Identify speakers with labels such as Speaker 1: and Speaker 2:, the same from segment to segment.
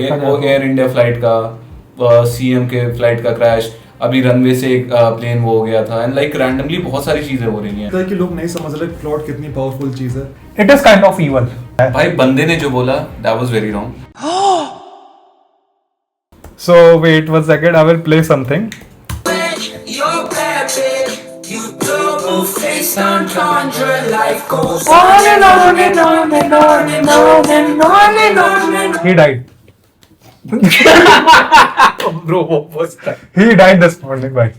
Speaker 1: वो air India flight का CM के फ्लाइट का क्रैश, अभी रनवे से एक प्लेन वो हो गया था, एंड लाइक रैंडमली बहुत सारी चीजें हो रही हैं
Speaker 2: कि लोग नहीं समझ रहे प्लॉट कितनी पावरफुल चीज है.
Speaker 3: It is kind of evil.
Speaker 1: भाई बंदे ने जो बोला that was very wrong.
Speaker 3: So wait 1 second, I will play something.
Speaker 4: You're bad, bitch. You double face on conjure, life goes
Speaker 3: On and on and on and on and on and on and on and He died.
Speaker 1: Bro, what was that?
Speaker 3: He died this morning, bhai.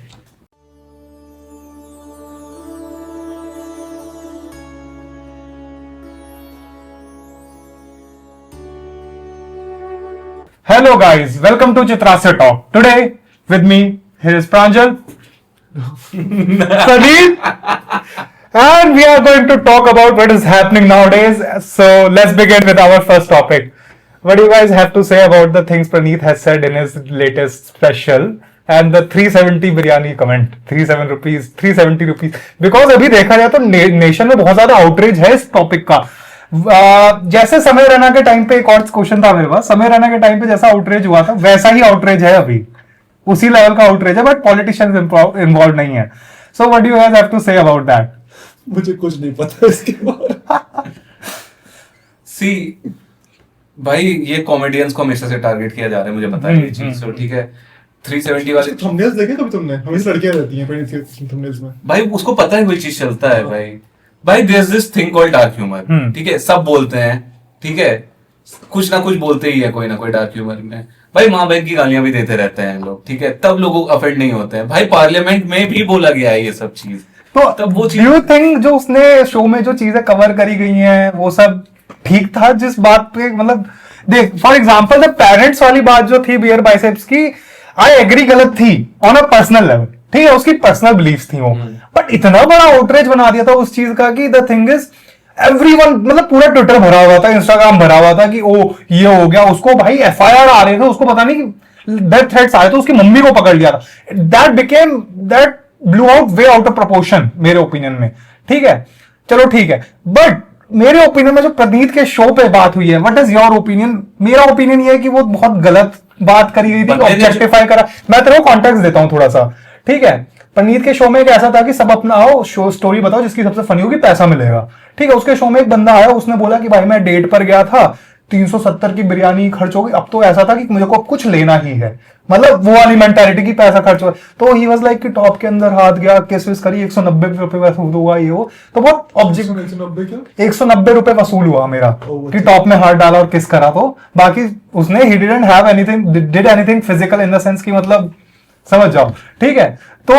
Speaker 3: Hello guys, welcome to Chitrasya Talk. Today with me here is Pranjal, Sadeep, and we are going to talk about what is happening nowadays. So let's begin with our first topic. What do you guys have to say about the things Praneeth has said in his latest special and the 370 biryani comment? 370 rupees. Because अभी देखा जाए तो nation में बहुत ज्यादा outreach है इस topic का. जैसे समय रैना के टाइम पे एक और क्वेश्चन था मेरे पास. समय रैना के टाइम पे जैसा आउटरीच हुआ था वैसा ही आउटरीच है अभी. उसी लेवल का आउटरीच है, बट पॉलिटिशियंस इन्वॉल्व नहीं है. So what do you guys have to say about that?
Speaker 2: मुझे कुछ नहीं पता इसके बारे.
Speaker 1: सी भाई, ये कॉमेडियंस को हमेशा से टारगेट किया जा रहा है, मुझे पता है ये चीज. तो ठीक है, 370 वाले
Speaker 2: थंबनेल्स देखे कभी तुमने? हमेशा लड़कियां रहती हैं थंबनेल्स में.
Speaker 1: भाई उसको पता है कोई चीज चलता है. भाई there is this thing called dark humour. ठीक है, सब बोलते हैं. ठीक है, कुछ ना कुछ बोलते ही है कोई ना कोई डार्क ह्यूमर में. भाई माँ बहन की गालियां भी देते रहते हैं लोग. ठीक है, तब लोग अफेंड नहीं होते हैं. भाई पार्लियामेंट में भी बोला गया है ये सब चीज.
Speaker 3: तो
Speaker 1: तब वो
Speaker 3: डू यू थिंक जो उसने शो में जो चीजें कवर करी गई हैं वो सब ठीक था? जिस बात पे मतलब देख, फॉर एग्जांपल द पेरेंट्स वाली बात जो थी बियर बाइसेप्स की, आई एग्री गलत थी ऑन अ पर्सनल लेवल. ठीक है, उसकी पर्सनल बिलीफ्स थी वो, बट इतना बड़ा आउटरीच बना दिया था उस चीज का कि द थिंग इज एवरीवन, मतलब पूरा ट्विटर भरा हुआ था, इंस्टाग्राम भरा हुआ था कि ओ ये हो गया. उसको भाई एफआईआर आ रहे थे, उसको पता नहीं कि डेथ थ्रेट्स आए थे, उसकी मम्मी को पकड़ लिया था. That blew out way out of proportion मेरे ओपिनियन में. ठीक है, चलो ठीक है, बट मेरे ओपिनियन में जो प्रनीत के शो पे बात हुई है, व्हाट इज योर ओपिनियन? मेरा ओपिनियन ये है कि वो बहुत गलत बात करी गई थी, ऑब्जेक्टिफाई करा. मैं तेरे को कॉन्टेक्स्ट देता हूं थोड़ा सा. ठीक है, प्रनीत के शो में एक ऐसा था कि सब अपना आओ शो स्टोरी बताओ जिसकी सबसे फनी होगी, पैसा मिलेगा. ठीक है, उसके शो में एक बंदा आया, उसने बोला कि भाई मैं डेट पर गया था, 370 की बिरयानी खर्च हो गई. अब तो ऐसा था कि मुझे को अब कुछ लेना ही है, मतलब वो वाली मेंटालिटी की पैसा खर्च हुआ. तो ही वाज लाइक कि टॉप के अंदर हाथ गया, केस वेस करी, 190 रुपए वसूल हुआ. ये वो तो बहुत ऑब्जेक्ट 190 रुपए वसूल हुआ मेरा कि टॉप में हाथ डाला और किस करा. तो बाकी उसने he didn't have anything, did anything physical in the sense कि मतलब समझ जाओ. ठीक है, तो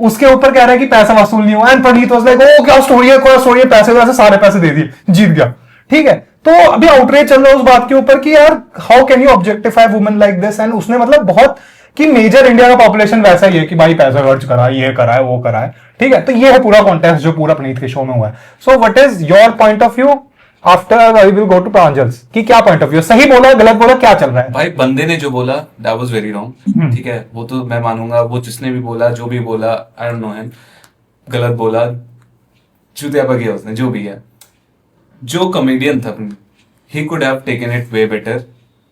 Speaker 3: उसके ऊपर कह रहा है कि पैसा वसूल नहीं हुआ. And Praneet was like oh क्या स्टोरी है, कोई स्टोरी है, पैसे वैसे सारे पैसे दे दिए, जीत गया. ठीक है, तो अभी आउटरीच चल रहा है उस बात के ऊपर कि यार how can you objectify women like this. And उसने मतलब बहुत कि मेजर इंडिया का पॉपुलेशन वैसा ही है कि भाई पैसा खर्च करा है, ये करा है, वो करा है. ठीक है, तो ये है पूरा कॉन्टेक्स्ट जो पूरा प्रनीत के शो में हुआ है. So what is your point of view after I will go to Pranjal's कि क्या पॉइंट ऑफ व्यू, सही बोला गलत बोला, क्या चल रहा है?
Speaker 1: भाई बंदे ने जो बोला दैट वाज वेरी रॉन्ग. ठीक है, वो तो मैं मानूंगा, वो जिसने भी बोला, जो भी बोला, आई डोंट नो हिम, गलत बोला, चूतिया पर गया उसने, जो भी है. जो कॉमेडियन था he could have taken it way better.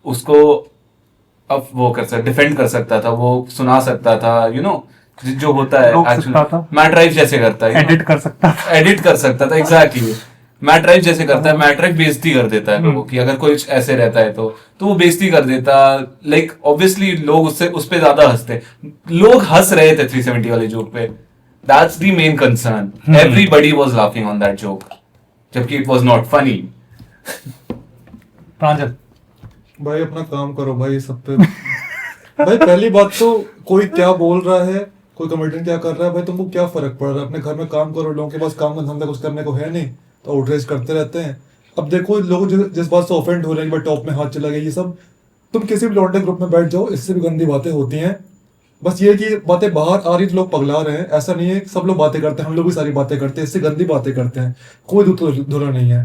Speaker 1: उसको अब वो कर सकता, डिफेंड कर सकता था, वो सुना सकता था, यू नो जो होता है एक्चुअली. मैट राइफ जैसे करता है,
Speaker 3: एडिट कर सकता था.
Speaker 1: एग्जैक्टली. मैट राइफ जैसे करता है. मैट राइफ बेइज्जती कर देता है लोगों की. अगर कोई ऐसे रहता है तो वो बेइज्जती कर देता. लाइक ऑब्वियसली लोग उससे उस पे ज्यादा हंसते. लोग हंस रहे थे 370 वाले जोक पे. That's the main concern. Everybody was laughing on that joke, जबकि इट वाज नॉट फनी.
Speaker 3: प्रांजल
Speaker 2: भाई अपना काम करो भाई सब पे. भाई पहली बात तो कोई क्या बोल रहा है, कोई कमेडियन क्या कर रहा है, भाई तुमको क्या फर्क पड़ रहा है? अपने घर में काम करो. लोगों के पास काम का धंधा कुछ करने को है नहीं तो आउटरीच करते रहते हैं. अब देखो लोग जिस बात से ऑफेंड हो रहे हैं कि टॉप में हाथ चला गया, ये सब तुम किसी भी लॉन्डे ग्रुप में बैठ जाओ, इससे भी गंदी बातें होती हैं. बस ये कि बातें बाहर आ रही तो लोग पगला रहे हैं. ऐसा नहीं है, सब लोग बातें करते हैं, हम लोग भी सारी बातें करते हैं, इससे गंदी बातें करते हैं, कोई धुरा नहीं है.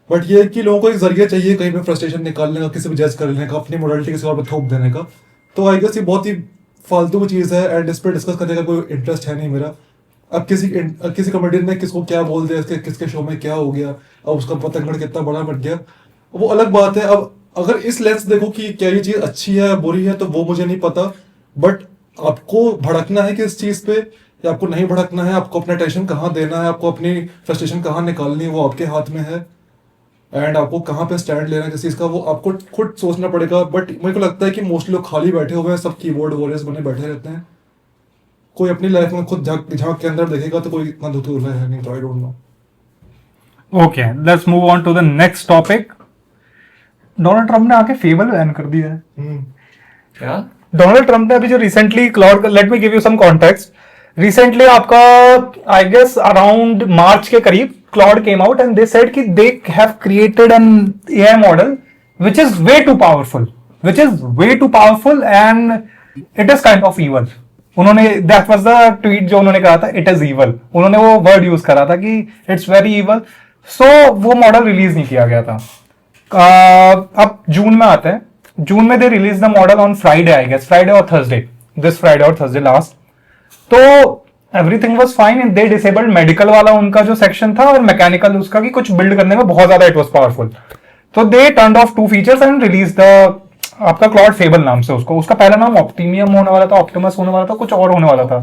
Speaker 2: बट ये कि लोगों को एक जरिया चाहिए कहीं पे फ्रस्ट्रेशन निकालने का, किसी भी जज करने का, अपनी मोरालिटी किसी और पे थोप देने का. तो आई गेस ये बहुत ही फालतू की चीज़ है एंड इस पर डिस्कस करने का कोई इंटरेस्ट है नहीं मेरा. अब किसी कॉमेडियन ने किसको क्या बोल दिया, किसके शो में क्या हो गया, अब उसका पतंगड़ कितना बड़ा बट गया, वो अलग बात है. अब अगर इस लेंस से देखो कि क्या ये चीज अच्छी है बुरी है, तो वो मुझे नहीं पता, बट आपको भड़कना है किस चीज पे या आपको नहीं भड़कना है, आपको अपना टेंशन कहाँ देना है, आपको अपनी फ्रस्ट्रेशन कहाँ निकालनी है, वो आपके हाथ में है। एंड आपको कहाँ पे स्टैंड लेना है किस चीज का, वो आपको खुद सोचना पड़ेगा। बट मेरे को लगता है कि मोस्टली लोग खाली बैठे हुए हैं, सब कीबोर्ड वॉरियर्स बने बैठे रहते हैं। कोई अपनी लाइफ में खुद झांक के अंदर देखेगा तो कोई इतना धुतूर है नहीं, तो I don't know.
Speaker 3: Okay, let's move on to the next topic. Donald Trump ने आके फेबल बैन कर दिया है।
Speaker 1: क्या?
Speaker 3: डोनाल्ड ट्रम्प ने अभी जो recently Claude, let me give you some context. Recently आपका आई गेस अराउंड मार्च के करीब Claude came out and they said कि they have created an AI model which is way too powerful and it is kind of evil. उन्होंने, that was the tweet जो उन्होंने कहा था, it is evil. उन्होंने वो वर्ड यूज करा था कि इट्स वेरी इवल। सो वो मॉडल रिलीज नहीं किया गया था। अब जून में आते हैं। जून में they release the model on Friday, I guess Friday और थर्सडे, दिस फ्राइडे और थर्सडे लास्ट। तो everything was fine and they disabled medical वाला उनका जो सेक्शन था और मैकेनिकल उसका, कि कुछ बिल्ड करने में बहुत ज्यादा इट वाज पावरफुल। तो they turned off 2 features and release the आपका क्लॉड फेबल नाम से उसका पहला नाम ऑप्टिमियम होने वाला था, ऑप्टिमस होने वाला था, कुछ और होने वाला था,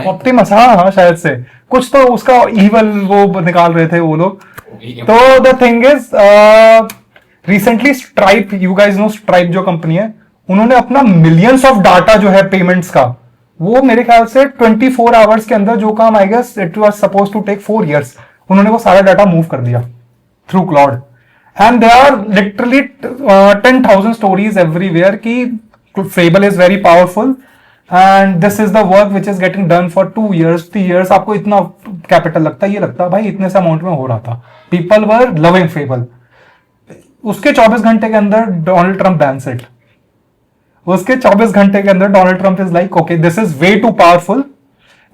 Speaker 3: ऑप्टिमस, हाँ शायद से कुछ, तो उसका इवल वो निकाल रहे थे वो लोग। तो the thing is recently Stripe, you guys know Stripe जो कंपनी है, उन्होंने अपना मिलियंस ऑफ डाटा जो है पेमेंट्स का, वो मेरे ख्याल से 24 आवर्स के अंदर जो काम I guess it was suppose to take 4 years, उन्होंने वो सारा डाटा मूव कर दिया through cloud. And they are literally 10,000 stories everywhere कि Fable is very powerful and this is the work which is getting done for 2 years 3 years। आपको इतना capital लगता है, ये लगता है भाई इतने से अमाउंट में हो रहा था। People were loving fable. उसके 24 घंटे के अंदर डोनाल्ड ट्रम्प बैन्स इट। उसके 24 घंटे के अंदर Donald Trump is like okay this is way too powerful,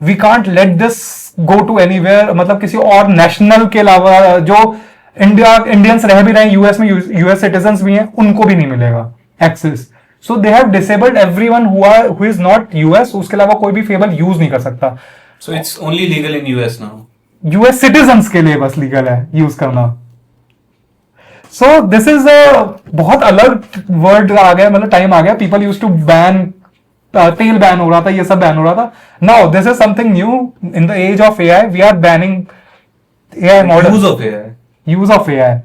Speaker 3: we can't let this go to anywhere. मतलब किसी और नेशनल के अलावा जो इंडियंस रह भी रहे हैं यूएस में, यूएस सिटीजन्स भी हैं, उनको भी नहीं मिलेगा access. So they have disabled everyone who is not US. उसके अलावा कोई भी फेबल यूज नहीं कर सकता।
Speaker 1: So it's only legal in US now.
Speaker 3: US citizens के लिए बस लीगल है यूज करना। सो दिस इज अ बहुत अलग वर्ड आ गया, मतलब टाइम आ गया। पीपल यूज टू बैन, तेल बैन हो रहा था, ये सब बैन हो रहा था। Now this is something new in the age of AI. We are banning AI model, use of AI,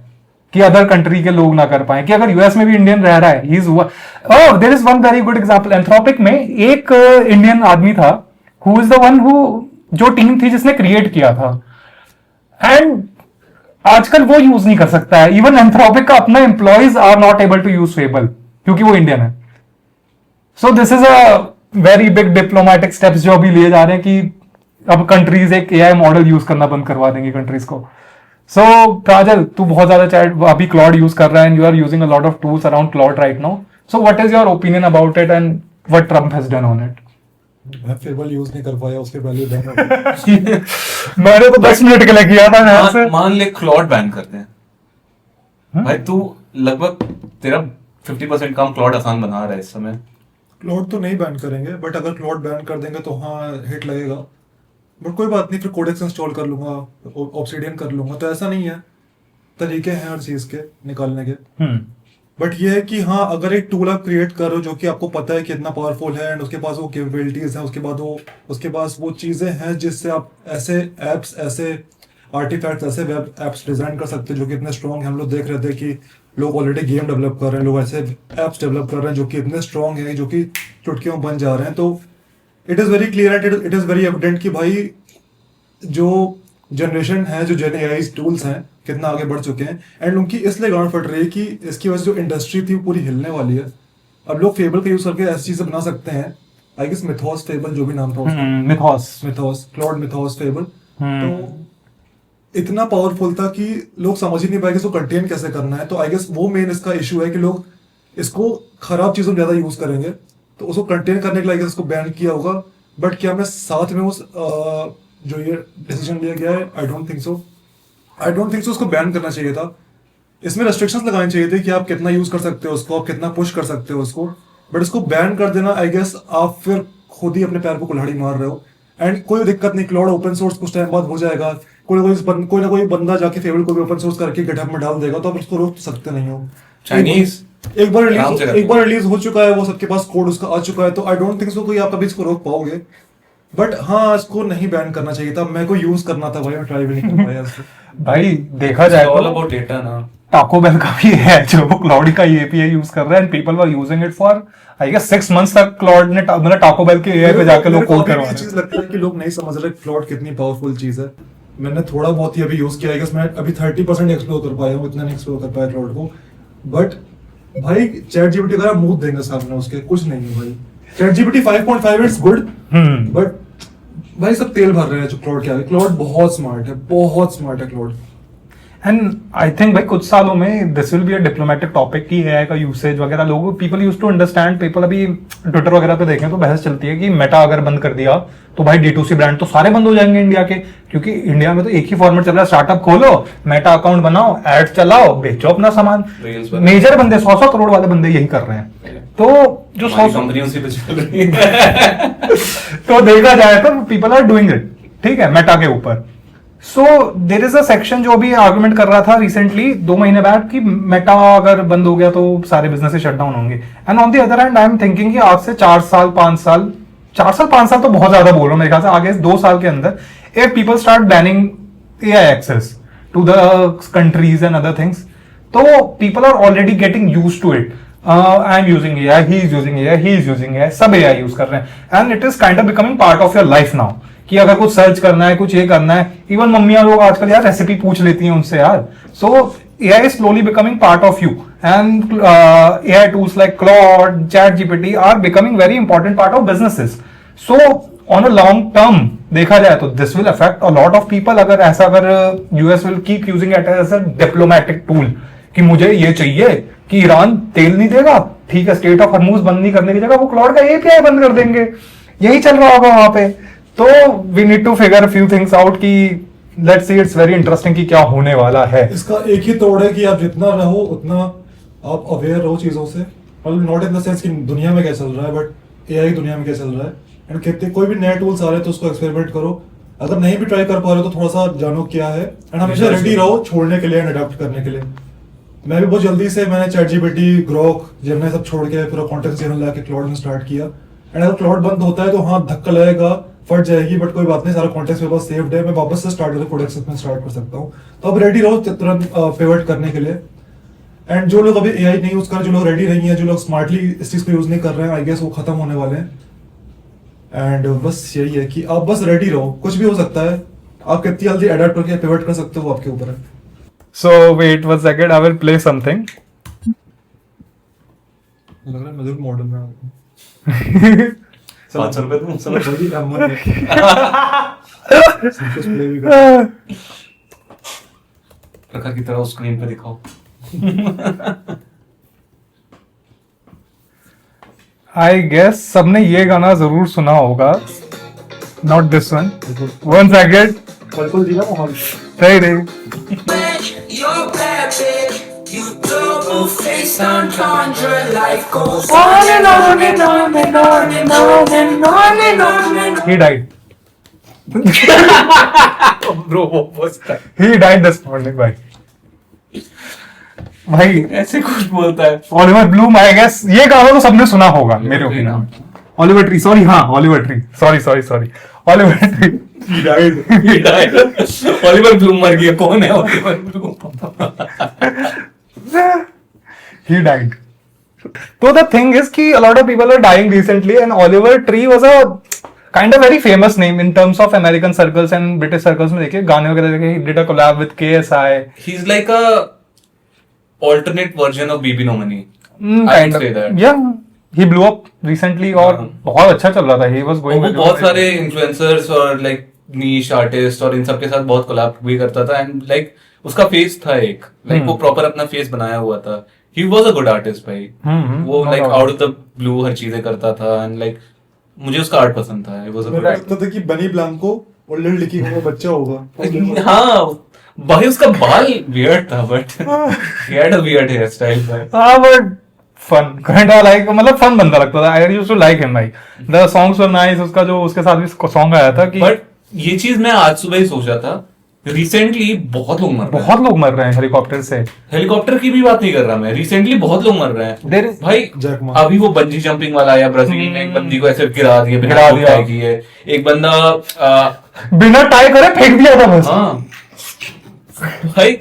Speaker 3: कि अदर कंट्री के लोग ना कर पाए। कि अगर यूएस में भी इंडियन रह रहा है, there is one very good example. Anthropic में एक इंडियन आदमी था who is the one who, जो टीम थी जिसने क्रिएट किया था, एंड आजकल वो यूज नहीं कर सकता है। इवन एंथ्रोपिक का अपना employees are not able to use fable क्योंकि वो इंडियन है। So this is a very big diplomatic steps जो अभी लिए जा रहे हैं कि अब कंट्रीज एक एआई मॉडल यूज करना बंद करवा देंगी कंट्रीज को। सो प्राजल, तू बहुत ज्यादा अभी क्लॉड यूज कर रहा है and you are using a lot of tools around Claude right now. So what is your opinion about it and what Trump has done on it?
Speaker 2: मैं फेबल यूज नहीं कर पाया, उसके पहले बैन हो गया।
Speaker 3: मैंने तो 10 मिनट के लिए किया था यहाँ से।
Speaker 1: मान ले क्लॉड बैन करते हैं, भाई तू लगभग तेरा 50% काम क्लॉड आसान बना रहा है इस समय।
Speaker 2: क्लॉड तो नहीं बैन करेंगे, बट अगर क्लॉड बैन कर देंगे तो हाँ हिट लगेगा। बट कोई बात नहीं, फिर कोडेक्स इंस्टॉल कर लूंगा, ऑब्सिडियन कर लूंगा, तो ऐसा नहीं है। तरीके हैं हर चीज के निकालने के। बट ये है कि हाँ, अगर एक टूल आप क्रिएट करो जो कि आपको पता है कि इतना पावरफुल है एंड उसके पास वो कैपेबिलिटीज हैं, उसके पास वो चीजें हैं जिससे आप ऐसे एप्स, ऐसे आर्टिफैक्ट्स, ऐसे वेब एप्स डिजाइन कर सकते हैं जो कि इतने स्ट्रॉन्ग हैं। हम लोग देख रहे थे कि लोग ऑलरेडी गेम डेवलप कर रहे हैं, लोग ऐसे एप्स डेवलप कर रहे हैं जो कि इतने स्ट्रॉन्ग हैं, जो कि चुटकियों बन जा रहे हैं। तो it is very clear and it is very evident कि भाई जो जनरेशन है, जो जेन एआई टूल्स हैं, कितना आगे बढ़ चुके हैं। एंड उनकी इसलिए गांड फट रही है कि इसकी वजह से जो इंडस्ट्री थी वो पूरी हिलने वाली है। अब लोग फेबल का यूज करके ऐसी चीजें बना सकते हैं। आई गेस मिथोस फेबल, जो भी नाम था उसका, मिथोस क्लॉड मिथोस फेबल, तो इतना पावरफुल था कि लोग समझ ही नहीं पाए कि इसको कंटेन कैसे करना है। तो आई गेस वो मेन इसका इशू है कि लोग इसको खराब चीजों में ज्यादा यूज करेंगे, तो उसको कंटेन करने के लिए इसको बैन किया होगा। बट क्या मैं साथ में उस जो ये डिसीजन लिया गया है, आई डोंट थिंक सो उसको बैन करना चाहिए था। इसमें रेस्ट्रिक्शंस लगाने चाहिए थे कि आप कितना यूज कर सकते हो उसको, आप कितना पुश कर सकते हो उसको। बट इसको बैन कर देना, आई गेस आप फिर खुद ही अपने पैर को कुल्हाड़ी मार रहे हो। एंड कोई दिक्कत नहीं, क्लाउड ओपन सोर्स कुछ टाइम बाद हो जाएगा। कोई ना कोई बंदा जाके फेबल को भी ओपन सोर्स करके गिटहब में डाल देगा, तो आप उसको रोक सकते नहीं हो।
Speaker 1: चाइनीज आराम से कर
Speaker 2: एक बार रिलीज हो चुका है, वो सबके पास कोड उसका आ चुका है, तो आई डोंट थिंक सो कोई आप कभी इसको रोक पाओगे। बट हाँ, इसको नहीं बैन करना चाहिए था, मेरे को यूज करना था भाई, मैं ट्राई भी नहीं कर पाया इसको।
Speaker 3: भाई देखा जाए
Speaker 1: ऑल
Speaker 3: तो
Speaker 1: अबाउट डेटा ना।
Speaker 3: टाको बेल का भी है जो वो क्लाउड का एपीआई यूज कर रहा है, and people were using it for I guess 6 months तक। क्लाउड ने मतलब टाको बेल के एआई पे जाकर लोग कोड करवा
Speaker 2: ये
Speaker 3: रहे
Speaker 2: चीज लगता है कि लोग नहीं समझ रहे क्लाउड कितनी पावरफुल चीज है। मैंने थोड़ा बहुत ही अभी यूज किया है, मैं अभी 30% एक्सप्लोर कर पाया हूँ, इतना नहीं एक्सप्लोर कर पाया क्लाउड को। बट भाई चैट जीपीटी का मुंह देंगे सामने उसके, कुछ नहीं है भाई। Chat GPT 5.5 it's good, but भाई सब तेल भर रहे हैं जो क्लाउड के आगे। क्लाउड बहुत स्मार्ट है, बहुत स्मार्ट है क्लाउड।
Speaker 3: एंड आई थिंक भाई कुछ सालों में this will be a diplomatic topic की एआई का यूसेज वगैरह। लोगों people used understand, people अभी ट्विटर वगैरह पे देखें तो बहस चलती है कि मेटा अगर बंद कर दिया तो भाई D2C ब्रांड तो सारे बंद हो जाएंगे इंडिया के, क्योंकि इंडिया में तो एक ही फॉर्मेट चल रहा है, स्टार्टअप खोलो, मेटा अकाउंट बनाओ, एड चलाओ, बेचो अपना सामान।
Speaker 1: Reels बनाओ।
Speaker 3: मेजर बंदे 100 करोड़ वाले बंदे यही कर रहे हैं। तो जो 100
Speaker 1: कंपनी उसी पे चल रही है।
Speaker 3: तो देखा जाए तो पीपल आर डूइंग इट, ठीक है, मेटा के ऊपर। सो देर इज अ सेक्शन जो भी आर्गुमेंट कर रहा था रिसेंटली 2 महीने बाद कि मेटा अगर बंद हो गया तो सारे बिजनेस शट डाउन होंगे। And on the other hand I am thinking कि आज से 4 साल 5 साल, 4 साल 5 साल तो बहुत ज्यादा बोल रहा हूँ मेरे ख्याल से, आगे 2 साल के अंदर if people start banning AI access to the countries and other things, तो people are already getting used to it. I am using AI, he is using AI, he is using AI, सब AI use कर रहे हैं and it is kind of becoming part of your life now. कि अगर कुछ search करना है, कुछ ये करना है, इवन मम्मियां लोग आजकल यार रेसिपी पूछ लेती हैं उनसे यार। So AI is slowly becoming part of you and AI tools like Claude, ChatGPT are becoming very important part of businesses. So on a long term देखा जाए तो this will affect a lot of people. अगर US will keep using it as a diplomatic tool कि मुझे ये चाहिए कि Iran तेल नहीं देगा, ठीक है, स्टेट ऑफ हॉर्मुज बंद नहीं करने की जगह वो क्लॉड का एपीआई बंद कर देंगे, यही चल रहा होगा वहां पे। तो we need to figure a few things out कि let's see, it's very interesting कि क्या होने वाला है।
Speaker 2: इसका एक ही तोड़ है कि आप जितना रहो उतना आप अवेयर रहो चीजों से, मतलब नॉट इन द सेंस कि दुनिया में क्या चल रहा है, बट एआई दुनिया में क्या चल रहा है। एंड कितने कोई भी नए टूल्स आ रहे हैं तो उसको एक्सपेरिमेंट करो। अगर नहीं भी ट्राई कर पा रहे हो तो थोड़ा सा जानो क्या है, एंड हमेशा रेडी रहो छोड़ने के लिए एंड अडॉप्ट करने के लिए। मैं भी बहुत जल्दी से मैंने चैट जीपीटी, ग्रोक, जेमिनी सब छोड़ के पूरा कॉन्टेक्स्ट चैनल लाके क्लाउड में स्टार्ट किया। एंड अगर क्लाउड बंद होता है तो हाँ धक्का लगेगा, फट जाएगी, बट कोई बात नहीं, सारा कॉन्टेक्स्ट मेरे पास सेव्ड है, मैं वापस से स्टार्ट करके कोडेक्स में स्टार्ट कर सकता हूँ। तो अब रेडी रहो तुरंत पिवट करने के लिए। एंड जो लोग अभी एआई नहीं यूज कर रहे, जो लोग रेडी नहीं है, जो लोग स्मार्टली इस चीज को यूज नहीं कर रहे हैं, आई गेस वो खत्म होने वाले हैं। एंड बस यही है कि आप बस रेडी रहो, कुछ भी हो सकता है, आप कितनी जल्दी अडॉप्ट करके पिवट कर सकते हो वो आपके ऊपर है।
Speaker 3: So wait 1 second, I will play something.
Speaker 2: लग रहा है मधुर मॉडल में आ गया।
Speaker 1: 500 रुपए दूं?
Speaker 2: चलो बड़ी अमन है। सब कुछ play भी कर।
Speaker 1: प्रखर की तरह स्क्रीन पे दिखाओ।
Speaker 3: I guess सबने ये गाना जरूर सुना होगा, not this one. 1 second.
Speaker 2: बिल्कुल जी ना माहौल।
Speaker 3: सही नहीं।
Speaker 4: You're bad, babe. You double face entendre. Life goes on and on and on and on and on and on and on and on.
Speaker 3: He died.
Speaker 1: Bro, what was that?
Speaker 3: He died this morning, भाई
Speaker 1: ऐसे कुछ बोलता है।
Speaker 3: Oliver Bloom, I guess ये गाना तो सबने सुना होगा मेरे ओपिनियन। ऑलिवर ट्री, सॉरी, हाँ Oliver tree, sorry Oliver tree.
Speaker 1: He died. Oliver Bloom मर गया, कौन है Oliver Bloom?
Speaker 3: He died. So the thing is कि a lot of people are dying recently and Oliver Tree was a kind of very famous name in terms of American circles and British circles में देखिए गाने वगैरह देखे, he did a collab with KSI.
Speaker 1: He's like a alternate version of BB Nomani. I
Speaker 3: Kind
Speaker 1: would
Speaker 3: of.
Speaker 1: say that.
Speaker 3: Yeah, he blew up recently और
Speaker 1: हाँ.
Speaker 3: बहुत अच्छा चल रहा था. He was going
Speaker 1: वो
Speaker 3: viral.
Speaker 1: बहुत सारे इन्फ्लुएंसर्स और लाइक नीश आर्टिस्ट और इन सब के साथ बहुत कोलैब भी करता था एंड लाइक उसका फेस था एक, लाइक वो प्रॉपर अपना फेस बनाया हुआ था. He was a good artist भाई. वो
Speaker 3: no
Speaker 1: like
Speaker 3: doubt.
Speaker 1: Out of the blue हर चीजें करता था एंड लाइक मुझे उसका आर्ट पसंद था. इट वाज अ
Speaker 2: मेरा लगता था कि बनी ब्लैंको और लिल डिकी का बच्चा होगा।
Speaker 1: हाँ भाई उसका बाल वियर्ड था but he had a weird hair style भाई.
Speaker 3: हाँ but fun, kind of like, मतलब fun बंदा लगता था. I used to like him भाई. The songs were nice. उसका जो उसके साथ भी सॉन्ग आया था कि
Speaker 1: बट ये चीज मैं आज सुबह ही सोचा था रिसेंटली बहुत लोग मर रहे हैं।
Speaker 3: बहुत लोग मर रहे हैं हेलीकॉप्टर से।
Speaker 1: हेलीकॉप्टर की भी बात नहीं कर रहा मैं, रिसेंटली बहुत लोग मर रहे हैं
Speaker 3: There is-
Speaker 1: भाई।
Speaker 2: Jack Ma.
Speaker 1: अभी वो बंजी जंपिंग वाला आया ब्राजील में, एक बंदी को ऐसे गिरा दिया बिना
Speaker 3: गिरा दिया।
Speaker 1: टाई किए। एक बंदा
Speaker 3: बिना टाई करे फेंक दिया था बस।
Speaker 1: हाँ भाई,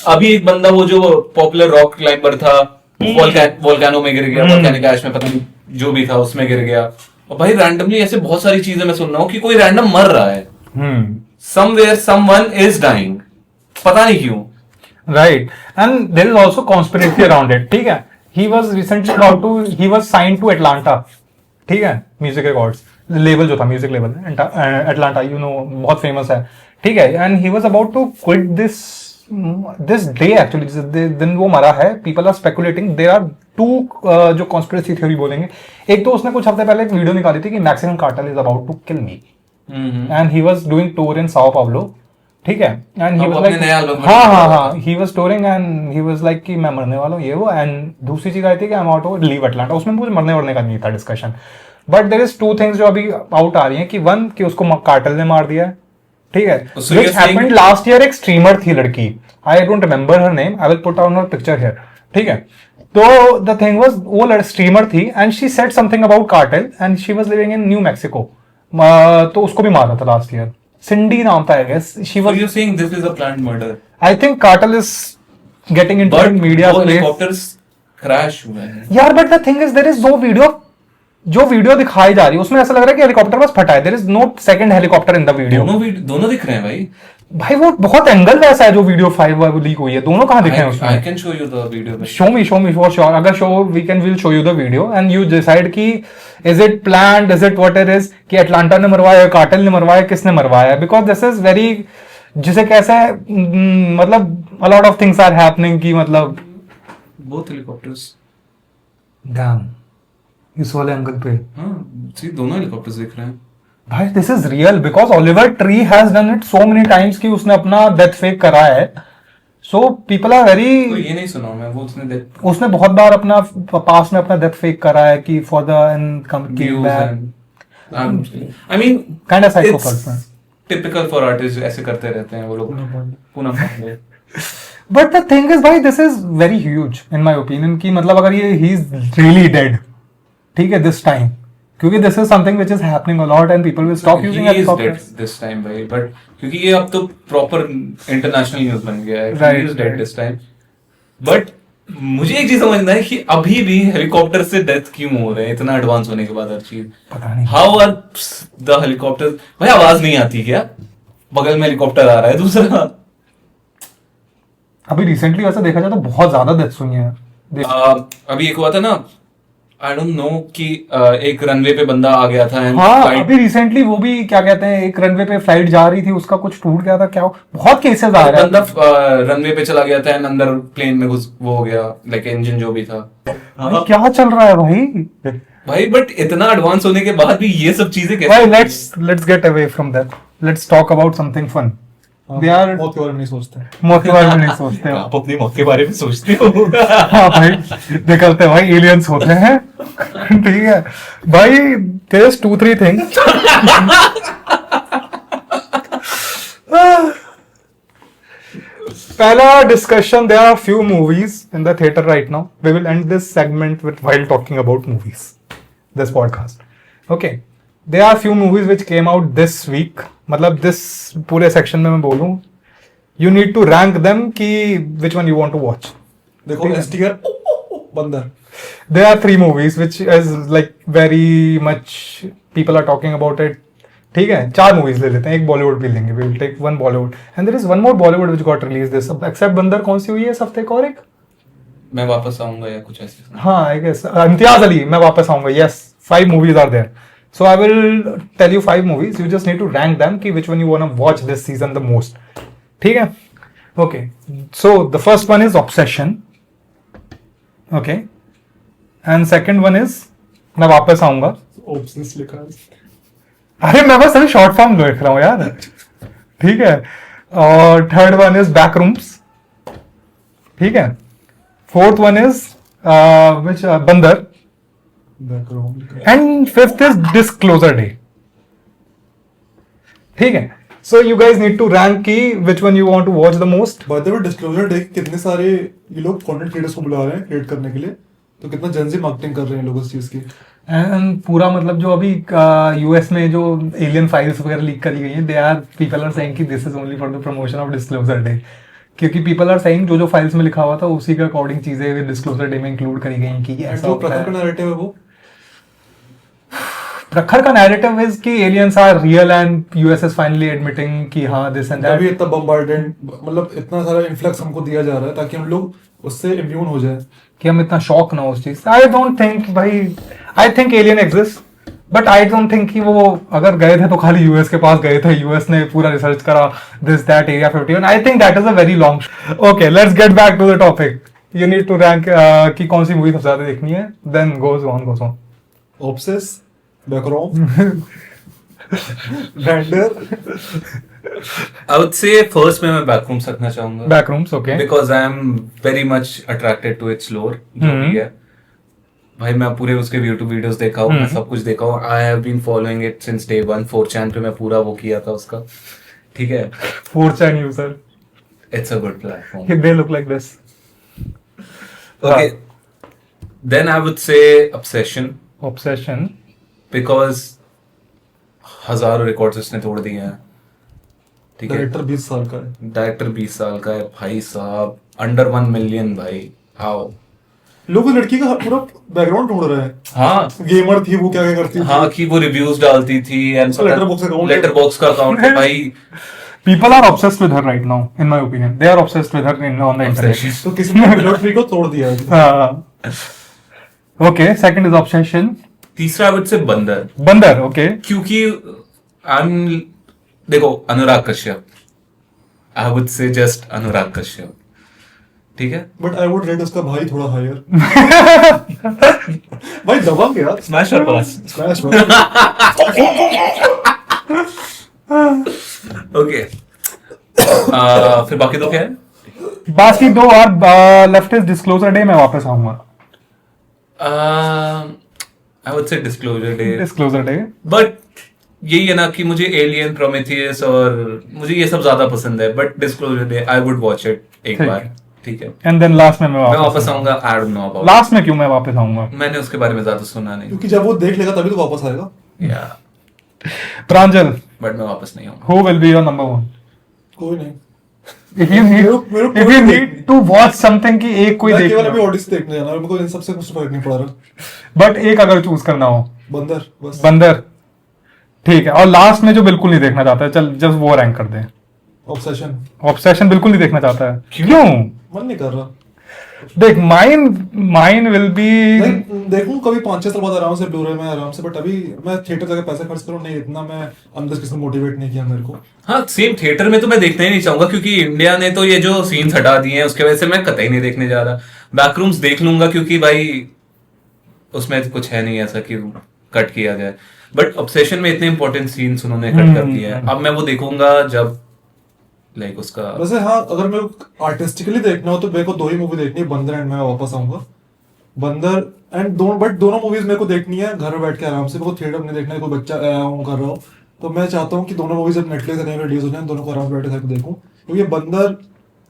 Speaker 1: अभी एक बंदा वो जो पॉपुलर रॉक क्लाइंबर था, वोल्केनो में गिर गया, वोल्केनिक ऐश में, पता नहीं जो भी था उसमें गिर गया। और भाई रैंडमली ऐसे बहुत सारी चीजें मैं सुन रहा हूँ कि कोई रैंडम मर रहा है, समवेयर समवन इज डाइंग, पता नहीं क्यों।
Speaker 3: Right, and there is also conspiracy around it. ठीक है, he was recently about to, he was signed to Atlanta. ठीक है, म्यूजिक रिकॉर्ड्स लेबल जो था, music label Atlanta, you know, बहुत फेमस है। ठीक है, and he was about to quit this day actually, जिस दिन वो मरा है। People are speculating, there are two जो conspiracy theory बोलेंगे। एक तो उसने कुछ हफ्ते पहले एक वीडियो निकाली थी कि Mexican cartel is about to kill me, and he was doing tour in Sao Paulo. ठीक है, एंड ही
Speaker 1: अब
Speaker 3: वाज
Speaker 1: अपने
Speaker 3: लाइक
Speaker 1: नए album में
Speaker 3: हाँ
Speaker 1: निकल
Speaker 3: हाँ
Speaker 1: रहा
Speaker 3: हाँ, he was touring and he was like कि मैं मरने वाला हूँ ये वो। एंड दूसरी चीज आई थी कि I am out to leave Atlanta. उसमें कुछ मरने वरने का नहीं था discussion, but there is two things जो अभी आउट आ रही हैं कि वन कि उसको कार्टेल ने मार दिया है। ठीक है,
Speaker 1: So you're
Speaker 3: which
Speaker 1: saying-
Speaker 3: happened last year. एक स्ट्रीमर थी लड़की, I don't remember her name, I will put on her picture here. ठीक है, तो द थिंग वाज वो स्ट्रीमर थी and she said something about cartel and she was living in new Mexico. तो उसको भी मारा था लास्ट ईयर। सिंडी नाम था I guess. She
Speaker 1: So
Speaker 3: was,
Speaker 1: you're saying this is a planned murder?
Speaker 3: I think Cartel is getting into
Speaker 1: But
Speaker 3: the media
Speaker 1: वो
Speaker 3: space.
Speaker 1: helicopters crash हुए हैं।
Speaker 3: यार but the thing is there is no video, जो video दिखाई जा रही है उसमें ऐसा लग रहा है कि हेलीकॉप्टर बस फटा है। There is no second helicopter in the video.
Speaker 1: दोनों दिख रहे हैं भाई।
Speaker 3: भाई वो बहुत एंगल वैसा है जो वीडियो 5 लीक हुई है, दोनों कहां दिखे हैं
Speaker 1: I
Speaker 3: उसमें?
Speaker 1: can show you the video.
Speaker 3: Show me for sure. अगर so we can will show you the video and you decide कि is it planned, is it what it is, कि अटलांटा ने मरवाया, कार्टेल ने मरवाया, किसने मरवाया? बिकॉज दिस इज वेरी, जिसे कैसे मतलब a lot of things are happening कि मतलब
Speaker 1: Both helicopters.
Speaker 3: डैम इस वाले एंगल पे
Speaker 1: हाँ, see दोनों helicopters दिख रहे हैं।
Speaker 3: भाई this is real because Oliver tree has done it so many times कि उसने अपना डेथ फेक करा है। सो पीपल आर
Speaker 1: तो
Speaker 3: वेरी,
Speaker 1: ये नहीं सुना मैं, वो
Speaker 3: उसने बहुत बार अपना पास में अपना डेथ फेक करा है कि for the
Speaker 1: views and I mean
Speaker 3: kind of
Speaker 1: it's
Speaker 3: psychopath.
Speaker 1: typical for artists, ऐसे करते रहते हैं वो लोग। Poonam Pandey.
Speaker 3: But the thing is भाई this is very huge in my opinion कि मतलब अगर ये ही इज रियली डेड, ठीक है, दिस टाइम, क्योंकि this is something which is happening a lot and people will stop using
Speaker 1: He is dead
Speaker 3: helicopters.
Speaker 1: this time भाई, but क्योंकि ये अब तो प्रॉपर इंटरनेशनल न्यूज़ बन गया है।
Speaker 3: Right,
Speaker 1: He is dead
Speaker 3: right.
Speaker 1: this time. But मुझे एक चीज समझना है कि अभी भी हेलीकॉप्टर से डेथ क्यों हो रहे हैं इतना एडवांस होने के बाद हर चीज?
Speaker 3: पता नहीं।
Speaker 1: How are the helicopter? भाई आवाज नहीं आती क्या? बगल में हेलीकॉप्टर आ रहा है दूसरा।
Speaker 3: अभी रिसेंटली वैसे देखा जाए तो बहुत ज्यादा डेथ्स हुई हैं।
Speaker 1: अभी एक हुआ था ना, आई डोंट नो कि एक रनवे पे बंदा आ गया था and
Speaker 3: हाँ
Speaker 1: flight-
Speaker 3: अभी रिसेंटली वो भी क्या कहते हैं, एक रनवे पे फ्लाइट जा रही थी, उसका कुछ टूट गया था क्या, बहुत केसेस आ रहे
Speaker 1: बंदा
Speaker 3: हैं।
Speaker 1: रनवे पे चला गया था and अंदर प्लेन में घुस वो हो गया, लाइक इंजन जो भी था।
Speaker 3: भाई, क्या चल रहा है भाई?
Speaker 1: भाई बट इतना एडवांस होने के बाद भी ये सब चीजें कैसे?
Speaker 3: भाई let's get away from that, let's talk about something fun. They are
Speaker 2: मौत के बारे में नहीं सोचते।
Speaker 3: मौत के बारे में नहीं सोचते हो।
Speaker 1: आप अपनी मौत के बारे में सोचते हो?
Speaker 3: हाँ भाई, निकलते भाई एलियंस होते हैं। ठीक है भाई, देयर इज 2-3 थिंग्स। पहला discussion, there are few movies in the theatre right now. We will end this segment with while talking about movies, this podcast. Okay, there are few movies which came out this week. मतलब this पूरे section में मैं बोलूं, you need to rank them कि which one you want to watch.
Speaker 2: देखो STR Bandar.
Speaker 3: There are 3 movies which is like very much people are talking about it. ठीक है, 4 movies ले लेते हैं, एक बॉलीवुड भी लेंगे, we will take one Bollywood and there is one more Bollywood which got released this except बंदर। कौन सी हुई है इस हफ्ते? एक और एक,
Speaker 1: मैं वापस आऊंगा या कुछ ऐसे।
Speaker 3: हाँ आई गेस इम्तियाज अली, मैं वापस आऊंगा। yes, 5 movies are there, so I will tell you 5 movies, you just need to rank them कि which one you wanna watch this season the most. ठीक है, okay, so the first one is Obsession, okay, and second one is मैं वापस आऊंगा।
Speaker 2: Options लिखा है।
Speaker 3: अरे मैं बस अभी शॉर्ट फॉर्म देख रहा हूँ यार। ठीक है, और थर्ड वन इज बैकरूम्स। ठीक है, फोर्थ वन इज विच बंदर,
Speaker 2: background.
Speaker 3: And fifth is disclosure day. ठीक है, So you guys need to rank की which one you want to watch the most.
Speaker 2: By the way disclosure day कितने सारे ये लोग कंटेंट क्रिएटर्स को बुला रहे हैं क्रिएट करने के लिए, तो कितना जनजी मार्केटिंग कर रहे हैं लोग इस चीज की।
Speaker 3: एंड पूरा मतलब जो अभी यूएस में जो एलियन फाइल्स वगैरह लीक करी गई हैं, they are people are saying कि this is only for the promotion of disclosure day, क्योंकि पीपल आर सेइंग जो जो फाइल्स में लिखा हुआ था उसी के अकॉर्डिंग चीजें डिस्क्लोजर डे में इंक्लूड करी गई कि ऐसा
Speaker 2: जो
Speaker 3: होता
Speaker 2: प्रखर का
Speaker 3: है।
Speaker 2: नैरेटिव है वो
Speaker 3: प्रखर का नैरेटिव इज कि aliens are real and US is finally admitting कि हाँ दिस एंड
Speaker 2: अभी
Speaker 3: दैट,
Speaker 2: इतना बम्बार्डेंट मतलब इतना सारा इन्फ्लक्स हमको दिया जा रहा है ताकि हम लोग उससे इम्यून हो जाए।
Speaker 3: कि हम इतना शॉक ना हो उस चीज से। आई डोंट थिंक भाई, I think alien exist but I don't think कि वो अगर गए थे तो खाली यूएस के पास गए थे, यूएस ने पूरा रिसर्च करा this that area 51। I think that is a very long. Okay let's get back to the topic. You need to rank कि कौन सी मूवी सबसे ज्यादा देखनी है, then goes on.
Speaker 2: Obsess, Backrooms, वेंडर।
Speaker 1: I would say first मैं Backrooms रखना चाहूंगा
Speaker 3: Backrooms okay.
Speaker 1: because I am very much attracted to its lore जो भी है भाई। मैं पूरे उसके YouTube वीडियोस देखा हूँ, मैं सब कुछ देखा हूँ। I have been following it since day one। 4chan पे मैं पूरा वो किया था उसका, ठीक है।
Speaker 3: 4chan user,
Speaker 1: It's a good platform।
Speaker 3: they look like this।
Speaker 1: Okay, then I would say Obsession
Speaker 3: Obsession
Speaker 1: because हजारों रिकॉर्ड्स उसने तोड़ दिए हैं, ठीक है।
Speaker 2: डायरेक्टर 20 साल का है।
Speaker 1: डायरेक्टर 20 साल का है भाई साहब, अंडर 1 मिलियन भाई। हाउ
Speaker 2: लोग उस लड़की का पूरा बैकग्राउंड ढूंढ रहे हैं।
Speaker 1: हाँ
Speaker 2: गेमर थी वो, क्या क्या करती थी।
Speaker 1: हाँ कि वो रिव्यूज डालती थी एंड
Speaker 2: Letterboxd account है।
Speaker 1: लेटरबॉक्स का अकाउंट है भाई।
Speaker 3: people are obsessed with her right now in my opinion, they are obsessed with her on the internet।
Speaker 2: तो किसी ने मिलिट्री को तोड़ दिया है।
Speaker 3: Okay, second is Obsession।
Speaker 1: तीसरा आई वुड से बंदर,
Speaker 3: बंदर ओके।
Speaker 1: क्योंकि देखो Anurag Kashyap, I would say just Anurag Kashyap, ठीक है।
Speaker 2: बट आई वुड रेट उसका भाई थोड़ा हायर। भाई दबंग है यार।
Speaker 1: स्मैश और पास।
Speaker 2: स्मैश
Speaker 1: ओके फिर बाकी तो क्या है?
Speaker 3: बाकी दो और लेफ्ट इज डिस्क्लोजर डे, मैं वापस आऊंगा।
Speaker 1: आई वुड से disclosure day.
Speaker 3: Disclosure day
Speaker 1: but यही है ना कि मुझे एलियन, प्रोमेथियस और मुझे ये सब ज्यादा पसंद है, but disclosure day I would watch it एक
Speaker 3: ठीक
Speaker 1: बार,
Speaker 3: है।
Speaker 1: ठीक है।
Speaker 3: एंड देन लास्ट में मैं
Speaker 1: मैं वापस आऊंगा। आई डोंट नो अबाउट,
Speaker 3: लास्ट में क्यों मैं वापस आऊंगा?
Speaker 1: मैंने उसके बारे में ज्यादा सुना नहीं,
Speaker 2: क्योंकि जब वो देख लेगा तभी तो वापस आएगा।
Speaker 1: या
Speaker 3: प्रांजल,
Speaker 1: बट मैं वापस नहीं आऊंगा।
Speaker 3: who will be your number one?
Speaker 2: कोई नहीं।
Speaker 3: If you need,
Speaker 2: मेरे को
Speaker 3: if you
Speaker 2: कोई
Speaker 3: need to watch something कि एक कोई
Speaker 2: मैं केवल अभी
Speaker 3: देखना,
Speaker 2: ऑडिशन देखने जाना है, मेरे को इन सबसे कुछ फर्क नहीं पड़ रहा।
Speaker 3: बट एक अगर चूज करना हो,
Speaker 2: बंदर बस।
Speaker 3: बंदर ठीक है। और लास्ट में जो बिल्कुल नहीं देखना चाहता है, चल जब वो रैंक कर दे।
Speaker 2: ऑब्सेशन
Speaker 3: ऑब्सेशन बिल्कुल नहीं देखना चाहता है, क्यों?
Speaker 2: मन नहीं कर रहा।
Speaker 3: देख माइन विल बी,
Speaker 2: देखूं कभी 5-6 साल बाद आराम से ब्लू रे में आराम से, बट अभी मैं थिएटर जाकर पैसे खर्च करूं नहीं, इतना मैं अंदर किसी ने मोटिवेट नहीं किया मेरे को।
Speaker 1: हाँ सेम, थिएटर में तो मैं देखना ही नहीं चाहूंगा क्योंकि इंडिया ने तो ये जो सीन्स हटा दिए हैं उसके वजह से मैं कतई नहीं देखने जा रहा। बैकरूम्स देख लूंगा क्योंकि भाई उसमें कुछ है नहीं ऐसा कि कट किया जाए, बट ऑब्सेशन में इतने इंपॉर्टेंट सीन्स उन्होंने कट कर दिए हैं। अब मैं वो देखूंगा जब लाइक उसका।
Speaker 2: वैसे हाँ, अगर मेरे को आर्टिस्टिकली देखना हो तो मेरे को 2 ही मूवी देखनी है, बंदर एंड मैं वापस आऊंगा। बंदर एंड दोनों मूवीज मेरे को देखनी है घर में बैठ के आराम से, मेरे को थिएटर में नहीं देखना है, कोई बच्चा कर रहा हो तो मैं चाहता हूँ कि दोनों मूवीज जब नेटफ्लिक्स कहीं रिलीज हो जाए दोनों को आराम से बैठ के देखूं, क्योंकि बंदर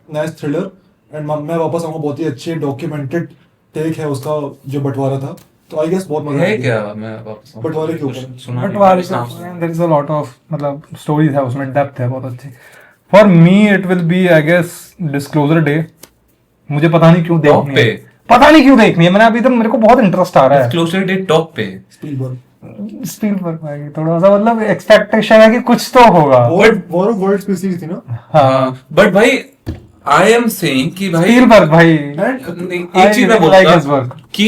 Speaker 2: नाइस थ्रिलर एंड मैं वापस आऊंगा, बहुत ही अच्छी डॉक्यूमेंटेड टेक है उसका जो बंटवारा था, तो आई गेस बहुत मजा
Speaker 1: है
Speaker 2: आएगा।
Speaker 1: क्या? मैं वापस आऊंगा।
Speaker 2: बंटवारे के ऊपर।
Speaker 1: सुना
Speaker 3: बट
Speaker 1: नहीं,
Speaker 3: वाले
Speaker 1: नाम सुना।
Speaker 3: There is a lot of मतलब स्टोरीज है उसमें, डेप्थ है बहुत अच्छी। For me it will be I guess disclosure day. मुझे पता नहीं क्यों
Speaker 1: Top
Speaker 3: देखनी
Speaker 1: पे?
Speaker 3: है, पता नहीं क्यों देखनी है, मैंने अभी तक मेरे को बहुत इंटरेस्ट आ रहा है।
Speaker 1: डिस्क्लोजर डे टॉप पे।
Speaker 2: स्पीलबर्ग
Speaker 3: स्पीलबर्ग भाई थोड़ा सा मतलब एक्सपेक्टेशन है कि कुछ तो होगा।
Speaker 2: वॉर ऑफ वर्ल्ड्स पे सीरीज थी ना।
Speaker 1: हाँ बट भाई आई एम सेइंग कि भाई
Speaker 3: स्पीलबर्ग भाई
Speaker 1: नहीं, एक चीज मैं
Speaker 3: like his
Speaker 1: बोलूंगा
Speaker 3: work.
Speaker 1: कि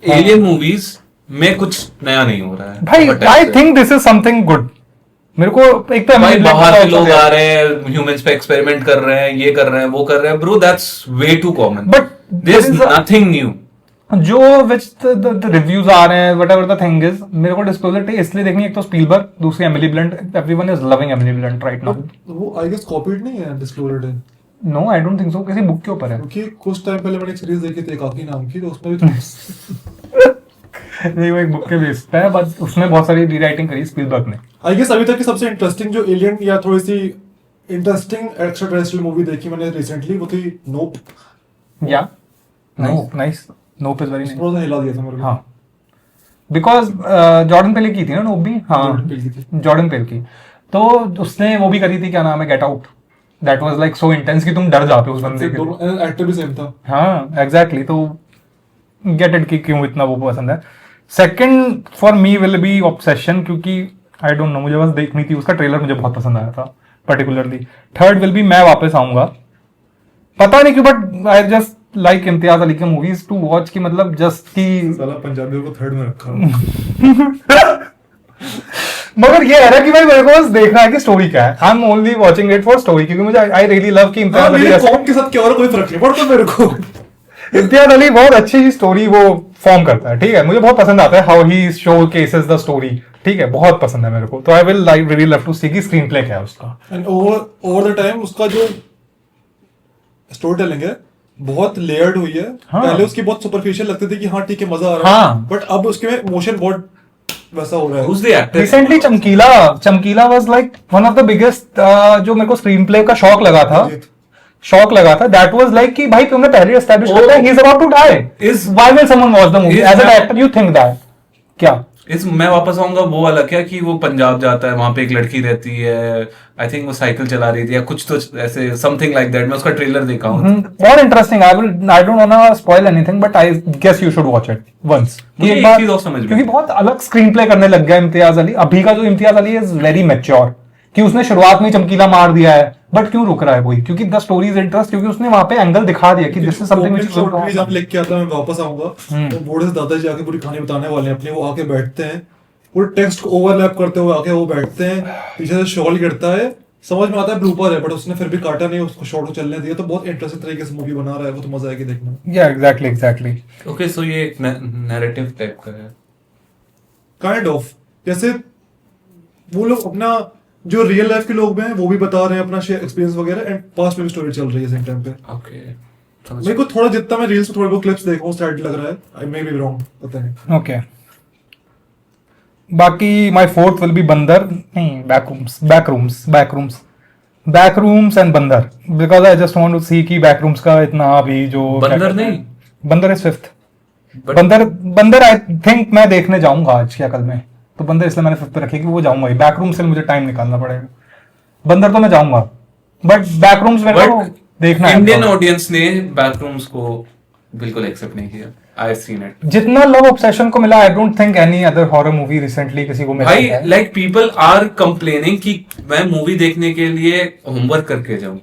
Speaker 1: एलियन मूवीज में कुछ नया नहीं हो रहा है
Speaker 3: भाई
Speaker 1: बहुत
Speaker 3: आई
Speaker 1: time से।
Speaker 3: Think this is something good. मेरे को एक तो
Speaker 1: भाई
Speaker 3: Emily
Speaker 1: बाहर
Speaker 3: Blunt
Speaker 1: के
Speaker 3: का
Speaker 1: लोग
Speaker 3: also
Speaker 1: आ रहे हैं, ह्यूमंस पे एक्सपेरिमेंट कर रहे हैं, ये कर रहे हैं, वो कर रहे हैं, bro that's way too common.
Speaker 3: But
Speaker 1: there is
Speaker 3: there is a-
Speaker 1: nothing new.
Speaker 3: जो विच द रिव्यूज आ रहे हैं व्हाटएवर द थिंग इज, मेरे को डिस्क्लोजर डे इसलिए देखनी है, एक तो स्पीलबर्ग, दूसरी Emily Blunt. Everyone is loving Emily Blunt right now.
Speaker 2: वो आई गेस कॉपीड नहीं है disclosure day,
Speaker 3: no I don't think so, किसी बुक के ऊपर है।
Speaker 2: क्योंकि कुछ टाइम पहले मैंने एक सीरीज देखी थी एकाकी नाम की, तो उसमें भी
Speaker 3: नहीं, वो एक बुक के बेस पे है, बट उसमें बहुत सारी रीराइटिंग करी स्पीलबर्ग ने।
Speaker 2: आई गेस अभी तक की सबसे इंटरेस्टिंग जो एलियन या थोड़ी सी इंटरेस्टिंग एक्स्ट्रा टेरेस्ट्रियल मूवी देखी मैंने रिसेंटली वो थी नोप।
Speaker 3: या nice, nope is very nice.
Speaker 2: थोड़ा सा हिला दिया था मेरे को।
Speaker 3: हाँ, बिकॉज जॉर्डन पेल की थी ना नोप भी। हाँ,
Speaker 2: जॉर्डन पेल की थी।
Speaker 3: जॉर्डन पेल की। तो उसने वो भी करी थी, क्या नाम है, get out. That was like so intense कि तुम डर जाते हो उस बंदे के।
Speaker 2: दोनों एक्टर भी सेम था।
Speaker 3: हाँ एग्जैक्टली, तो गेट इट कि क्यों इतना वो पसंद है। Second for me will be obsession, क्योंकि आई डोंट नो, मुझे बस देखनी थी, उसका ट्रेलर मुझे बहुत पसंद आया था पर्टिकुलरली। थर्ड विल बी मैं वापस आऊंगा, पता नहीं क्यों, but I just like Imtiaz Ali के मूवीज टू वॉच की, मतलब जस्ट की।
Speaker 2: साला पंजाबियों को थर्ड में रखा।
Speaker 3: मगर ये है ना कि भाई मेरे को बस देखना है कि स्टोरी क्या है। I am only watching it for story, क्योंकि मुझे आई रियली लव कि इम्तियाज अली
Speaker 2: मेरे कौन के साथ क्या हो रहा है कोई फर्क नहीं पड़ता मेरे को।
Speaker 3: इम्तियाज अली बहुत अच्छी स्टोरी वो फॉर्म करता है, ठीक है, मुझे बहुत पसंद आता है how he showcases the story, ठीक है, बहुत पसंद है मेरे को। तो I will like really love to see की स्क्रीन प्ले क्या है उसका।
Speaker 2: एंड ओवर द टाइम उसका जो स्टोरी टेलिंग है बहुत लेयर्ड हुई है।
Speaker 3: हाँ।
Speaker 2: पहले उसकी बहुत सुपरफिशियल लगती थी कि हाँ ठीक है मजा आ रहा है,
Speaker 3: हाँ।
Speaker 2: बट अब उसके में इमोशन बहुत वैसा हो रहा है।
Speaker 1: Who's the actor?
Speaker 3: रिसेंटली चमकीला was like one of the biggest, जो मेरे को स्क्रीन प्ले का शौक लगा था, दैट वाज लाइक कि भाई तुमने पहले एस्टैब्लिश कर दिया he is about to die,
Speaker 1: Is-
Speaker 3: why will someone watch the movie
Speaker 1: Is
Speaker 3: as an
Speaker 1: that-
Speaker 3: actor, you think that क्या?
Speaker 1: इस मैं वापस आऊंगा वो वाला क्या कि वो पंजाब जाता है, वहां पे एक लड़की रहती है, आई थिंक वो साइकिल चला रही थी या कुछ तो ऐसे समथिंग लाइक दैट। मैं उसका ट्रेलर देखा हूँ।
Speaker 3: बहुत interesting, I don't want to spoil anything, but I guess you should watch it once.
Speaker 1: मुझे एक चीज और समझ में
Speaker 3: क्योंकि
Speaker 1: आई।
Speaker 3: बहुत अलग स्क्रीन प्ले करने लग गया इम्तियाज अली। अभी का जो Imtiaz Ali is very mature, कि उसने शुरुआत में चमकीला मार दिया है, बट क्यों रुक रहा है कोई? क्योंकि द स्टोरी इज इंटरेस्ट, क्योंकि उसने वहां पे एंगल दिखा दिया कि this is something which is
Speaker 2: जब लेके आता मैं वापस आऊंगा तो बूढ़े से दादाजी आके पूरी कहानी बताने वाले हैं अपनी। वो आके बैठते हैं, पूरे टेक्स्ट को ओवरलैप करते हुए आके वो बैठते हैं, पीछे से शॉल गिरता है, समझ में आता है ब्लूपर है, बट उसने फिर भी काटा नहीं, उसको शॉर्ट को चलने दिया। तो बहुत इंटरेस्टिंग तरीके से मूवी बना रहा है वो, तो मजा आएगी देखने में।
Speaker 3: या एग्जैक्टली
Speaker 1: ओके, सो ये एक नैरेटिव टाइप का है
Speaker 2: काइंड ऑफ, जैसे वो लोग अपना जो रियल लाइफ के लोग हैं वो भी बता रहे हैं अपना एक्सपीरियंस वगैरह, एंड पास्ट में भी स्टोरी चल रही है सेम टाइम पे।
Speaker 1: ओके,
Speaker 2: मेरे को थोड़ा जितना मैं रील्स में थोड़े बहुत क्लिप्स देखा हूँ स्टार्ट लग रहा है, आई मे बी रॉन्ग, पता नहीं।
Speaker 3: ओके। बाकी my fourth will be Bandar, नहीं Backrooms and Bandar, because I just want to see कि बैकरूम्स का इतना अभी जो
Speaker 1: बंदर नहीं,
Speaker 3: बंदर इज फिफ्थ।
Speaker 1: But-
Speaker 3: बंदर आई थिंक मैं देखने जाऊंगा आज या कल में, तो बंदर इसलिए मैंने फिफ्थ पे रखी कि वो जाऊंगा ही। बैकरूम से मुझे टाइम निकालना पड़ेगा, बंदर तो मैं जाऊंगा, बट बैकरूम्स में
Speaker 1: बट
Speaker 3: देखना है।
Speaker 1: इंडियन ऑडियंस ने बैकरूम्स को बिल्कुल एक्सेप्ट नहीं किया। आई हैव सीन इट
Speaker 3: जितना लव ऑब्सेशन को मिला, आई don't think any other horror movie recently किसी को मिला
Speaker 1: भाई।
Speaker 3: है।
Speaker 1: लाइक पीपल आर कंप्लेनिंग कि मैं मूवी देखने के लिए होमवर्क करके जाऊं।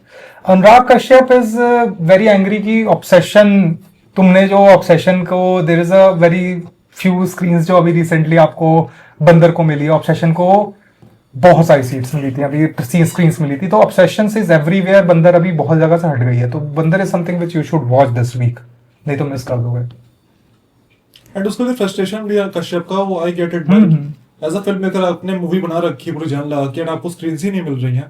Speaker 3: Anurag Kashyap is very angry की ऑब्सेशन, तुमने जो ऑब्सेशन को, there is a very few screens जो अभी रिसेंटली आपको बंदर को मिली, ऑब्सेशन को बहुत सारी सीट्स मिली थी, अभी स्क्रीन्स मिली थी। तो ऑब्सेशन इज एवरीवेयर, बंदर अभी बहुत जगह से हट गई है, तो Bandar is something which you should watch this week, नहीं तो मिस कर दोगे।
Speaker 2: एंड उसका जो फ्रस्ट्रेशन भी है कश्यप का, वो I get it, but as a film maker आपने मूवी बना रखी है पूरी जान लगा के, एंड आपको स्क्रीन ही नहीं मिल रही है,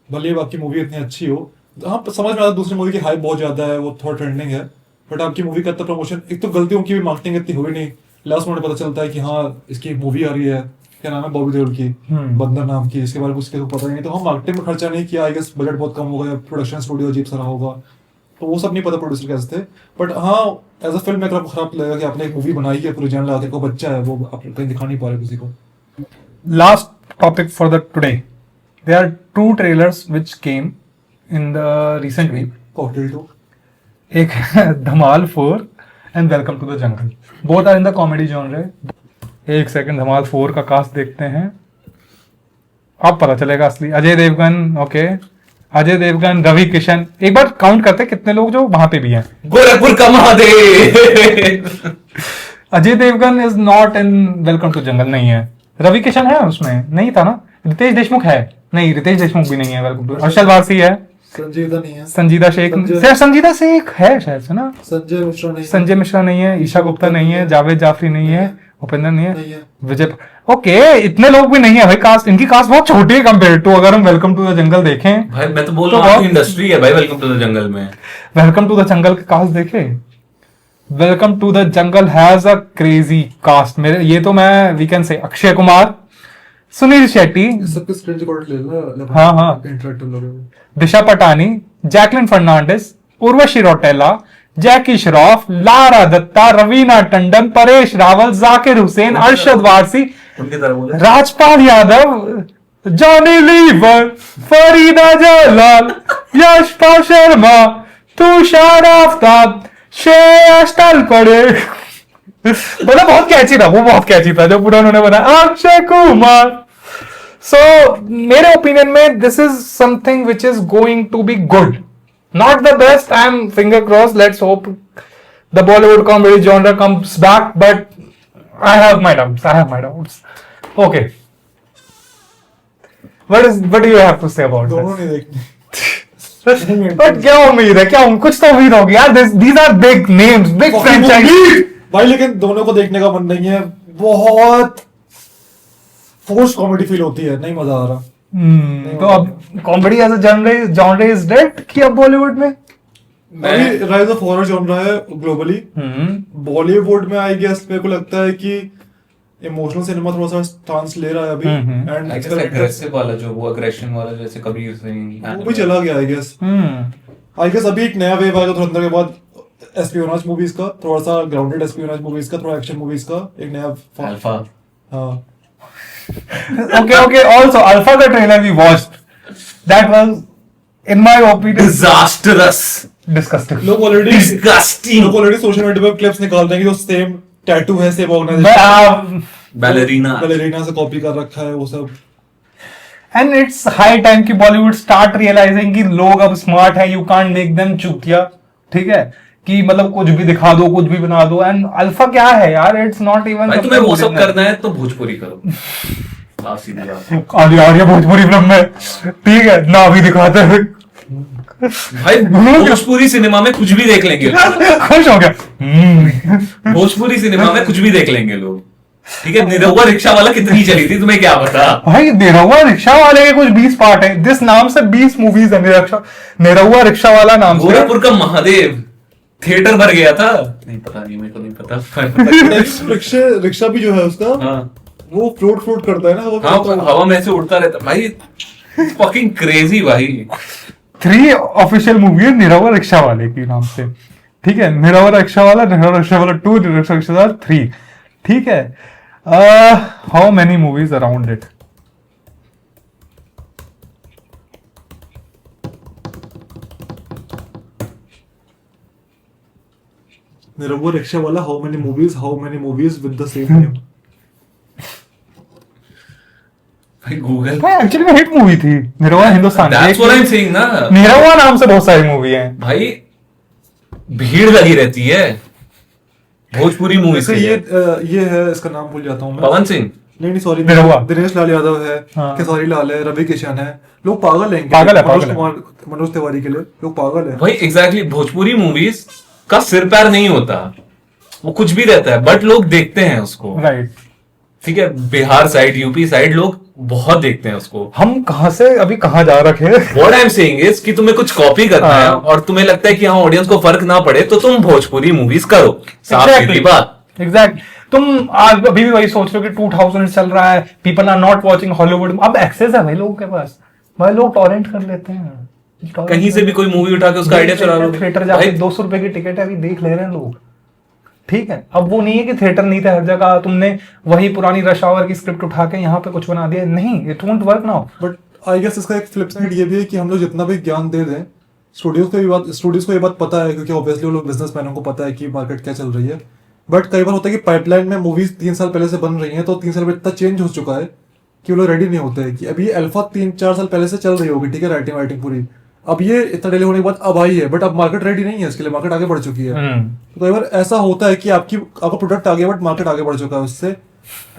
Speaker 2: भले ही आपकी मूवी इतनी अच्छी हो। हाँ समझ में आता है दूसरी मूवी की हाइप बहुत ज्यादा है, वो थोड़ा ट्रेंडिंग है, बट आपकी मूवी का इतना प्रमोशन, एक तो गलतियों की भी मार्केटिंग इतनी हुई नहीं, लास्ट मिनट पता चलता है कि हाँ इसकी एक मूवी आ रही है, क्या नाम है, बॉबी देओल की, बंदर नाम की, इसके बारे में उसके पता ही नहीं। तो हम मार्केटिंग में खर्चा नहीं किया, आई गेस बजट बहुत कम होगा, प्रोडक्शन स्टूडियो अजीब सा रहा होगा, तो वो सब नहीं पता प्रोड्यूसर कैसे थे। बट हाँ एज अ फिल्म मेकर आपको खराब लगेगा कि आपने एक मूवी बनाई है पूरी जान लगा के, को बच्चा है वो आप कहीं दिखा नहीं पा रहे किसी को।
Speaker 3: Last topic for the today. There are two trailers which came in the recent week.
Speaker 2: Cocktail 2
Speaker 3: एक धमाल 4 and Welcome to the Jungle. Both are in the comedy genre. एक सेकंड धमाल 4 का कास्ट देखते हैं, अब पता चलेगा असली। अजय देवगन, ओके, अजय देवगन, रवि किशन। एक बार काउंट करते हैं कितने लोग जो वहां पे भी हैं।
Speaker 1: गोरखपुर का Mahadev.
Speaker 3: Ajay Devgan is not in Welcome to Jungle, नहीं है। रवि किशन है उसमें, नहीं था ना। रितेश देशमुख है, नहीं रितेश देशमुख भी नहीं है वेलकम टू। हर्षल वारसी है,
Speaker 2: संजीदा नहीं है,
Speaker 3: संजीदा शेख, संजीदा शेख है शायद से ना,
Speaker 2: संजय मिश्रा नहीं है,
Speaker 3: संजय मिश्रा नहीं है, ईशा गुप्ता नहीं है, जावेद जाफरी नहीं है, उपेंद्र नहीं
Speaker 2: नहीं
Speaker 3: है,
Speaker 2: है।
Speaker 3: विजय, ओके, इतने लोग भी नहीं है भाई। कास्ट, इनकी कास्ट बहुत छोटी है कंपेयर टू अगर हम वेलकम टू द जंगल देखें।
Speaker 1: भाई मैं तो बोल
Speaker 3: तो
Speaker 1: रहा हूँ
Speaker 3: बहुत-
Speaker 1: इंडस्ट्री है भाई वेलकम टू द जंगल में।
Speaker 3: वेलकम टू द जंगल के कास्ट देखे, welcome to the jungle has a crazy cast. मेरे ये तो मैं we can say Akshay Kumar, Sunil Shetty,
Speaker 2: सबके स्क्रीन रिकॉर्ड ले लो।
Speaker 3: हाँ, हाँ।
Speaker 2: इंटरेक्टिव लोग हैं।
Speaker 3: दिशा पटानी, जैकलिन फर्नांडिस, उर्वशी रौटेला, जैकी श्रॉफ, लारा दत्ता, रवीना टंडन, परेश रावल, जाकिर हुसैन, अरशद वारसी,
Speaker 1: उनकी तरह बोले
Speaker 3: राजपाल यादव, जॉनी लीवर, फरीदा जलाल, यशपाल शर्मा, तुषार आफ्ताब, श्रेयस तलपड़े। मतलब बहुत कैची था, वो बहुत कैची था जो पूरा उन्होंने बनाया। अक्षय कुमार। सो मेरे ओपिनियन में this is something which is going to be good, not the best. I am finger cross, let's hope the Bollywood comedy genre comes back, but I have my doubts. Okay, what do you have to say about
Speaker 2: दोनों
Speaker 3: this?
Speaker 2: नहीं देखने।
Speaker 3: But क्या उम्मीद है, क्या कुछ तो उम्मीद होगी यार। these are big names, big franchise।
Speaker 2: भाई लेकिन दोनों को देखने का मन नहीं है, बहुत फोर्स कॉमेडी फील होती है, नहीं मजा आ रहा।
Speaker 3: तो अब comedy as a genre is dead कि अब बॉलीवुड में
Speaker 2: अभी राइज ऑफ हॉरर जॉनरा है ग्लोबली। बॉलीवुड में आई गेस मेरे को लगता है कि इमोशनल सिनेमा थोड़ा सा स्टांस ले रहा है अभी, एंड
Speaker 1: एग्रेसिव वाला, जो वो अग्रेशन वाला, जैसे कबीर सिंह
Speaker 2: वो भी चला गया आई गेस अभी एक नया वेव आएगा धुरंधर के बाद, एस्पियोनाज मूवीज का, थोड़ा सा ग्राउंडेड एस्पियोनाज मूवीज का, थोड़ा एक्शन मूवीज का एक नया
Speaker 1: अल्फा।
Speaker 2: हाँ
Speaker 3: okay also alpha the trailer we watched, that was in my opinion
Speaker 1: disastrous,
Speaker 3: disgusting।
Speaker 2: लोग ऑलरेडी
Speaker 1: डिस्गस्टिंग,
Speaker 2: सोशल मीडिया पे क्लिप्स निकालते हैं कि जो सेम टैटू है, same
Speaker 3: but,
Speaker 2: organisation
Speaker 1: ballerina.
Speaker 2: Ballerina से कॉपी कर रखा है वो सब।
Speaker 3: and it's high time कि बॉलीवुड start realizing कि लोग अब स्मार्ट है, you can't make them चूतिया, ठीक है, कि मतलब कुछ भी दिखा दो, कुछ भी बना दो। एंड अल्फा क्या है यार, इट्स नॉट इवन।
Speaker 1: भाई तुम्हें वो सब करना है तो भोजपुरी करो। साफ सीधी बात।
Speaker 3: यार ये भोजपुरी फिल्म में ठीक है ना भी दिखाते हैं।
Speaker 1: भाई भोजपुरी सिनेमा में कुछ भी देख लेंगे लोग।
Speaker 3: खुश हो गया।
Speaker 1: भोजपुरी सिनेमा में कुछ भी देख लेंगे लोग, ठीक है। निरहुआ रिक्शा वाला कितनी चली थी तुम्हें क्या पता।
Speaker 3: भाई निरहुआ रिक्शा वाले के कुछ 20 पार्ट है, जिस नाम से 20 मूवीज है। निरहुआ रिक्शा वाला नाम से।
Speaker 1: गोरखपुर का महादेव थिएटर भर गया था। नहीं पता, नहीं मेरे को नहीं पता।
Speaker 2: रिक्शा भी जो है उसका,
Speaker 1: हाँ
Speaker 2: वो फ्लोट करता है ना, वो
Speaker 1: हाँ, हवा में से उड़ता रहता भाई। फकिंग क्रेजी भाई।
Speaker 3: 3 ऑफिशियल मूवी है निरहुआ रिक्शा वाले के नाम से, ठीक है। निरहुआ रिक्शा वाला 2, निरहुआ रिक्शा वाला 3, ठीक है। How many movies around it?
Speaker 2: Nirahua rickshaw वाला how many movies with the same name.
Speaker 1: भाई गूगल।
Speaker 3: भाई एक्चुअली में हिट मूवी थी निरहुआ हिंदुस्तान की।
Speaker 1: That's what I'm saying ना।
Speaker 3: निरहुआ नाम से बहुत सारी मूवी हैं
Speaker 1: भाई भीड़ लगी रहती है भोजपुरी मूवीज
Speaker 2: वैसे
Speaker 1: के।
Speaker 2: ये है, इसका नाम भूल जाता हूँ मैं।
Speaker 1: पवन सिंह।
Speaker 2: नहीं सॉरी,
Speaker 3: निरहुआ।
Speaker 2: दिनेश लाल यादव है,
Speaker 3: हाँ।
Speaker 2: खेसारी लाल है, रवि किशन है। लोग पागल हैं
Speaker 3: पागल है,
Speaker 2: मनोज
Speaker 3: पागल है।
Speaker 2: कुमार, मनोज तिवारी के लिए लोग पागल है।
Speaker 1: भाई एग्जैक्टली भोजपुरी मूवीज का सिर पैर नहीं होता, वो कुछ भी रहता है, बट लोग देखते हैं उसको,
Speaker 3: राइट।
Speaker 1: ठीक है। बिहार साइड, यूपी साइड लोग बहुत देखते हैं उसको।
Speaker 3: हम कहां से अभी कहां जा रखे हैं?
Speaker 1: What I'm saying is कि तुम्हें कुछ कॉपी करना है
Speaker 3: हाँ।
Speaker 1: और तुम्हें लगता है कि हाँ ऑडियंस को फर्क ना पड़े, तो तुम भोजपुरी मूवीज करो। साफ सीधी बात।
Speaker 3: एग्जैक्ट। तुम आज अभी भी वही सोच रहे हो कि 2000 चल रहा है, people are not watching Hollywood. अब एक्सेस है भाई लोगों के पास, भाई लोग टॉरेंट कर लेते हैं,
Speaker 1: कहीं से भी कोई मूवी उठा के उसका आइडिया चला लो।
Speaker 3: थिएटर जाके 200 रुपए की टिकट है, अभी देख ले रहे हैं लोग, ठीक है। अब वो नहीं है कि थिएटर नहीं था हर जगह, तुमने वही पुरानी रश आवर की स्क्रिप्ट उठा के यहाँ पे कुछ बना दिया, नहीं, it won't work now.
Speaker 2: But I guess इसका एक फ्लिप साइड ये भी है कि हम लोग जितना भी ज्ञान दे दें, स्टूडियोज को ये बात पता है, क्योंकि ऑब्वियसली वो लोग बिजनेसमैनों को पता है कि मार्केट क्या चल रही है। बट कई बार होता है कि पाइपलाइन में मूवीज 3 साल पहले से बन रही हैं, तो 3 साल में इतना चेंज हो चुका है कि वो लोग रेडी नहीं होते हैं कि अभी अल्फा 3-4 साल पहले से चल रही होगी, ठीक है, राइटिंग पूरी, अब ये इतना डिले होने के बाद अब आई है, बट अब मार्केट रेडी नहीं है इसके लिए, मार्केट आगे बढ़ चुकी है। तो कई बार ऐसा होता है कि आपका प्रोडक्ट आगे बट मार्केट आगे बढ़ चुका है उससे,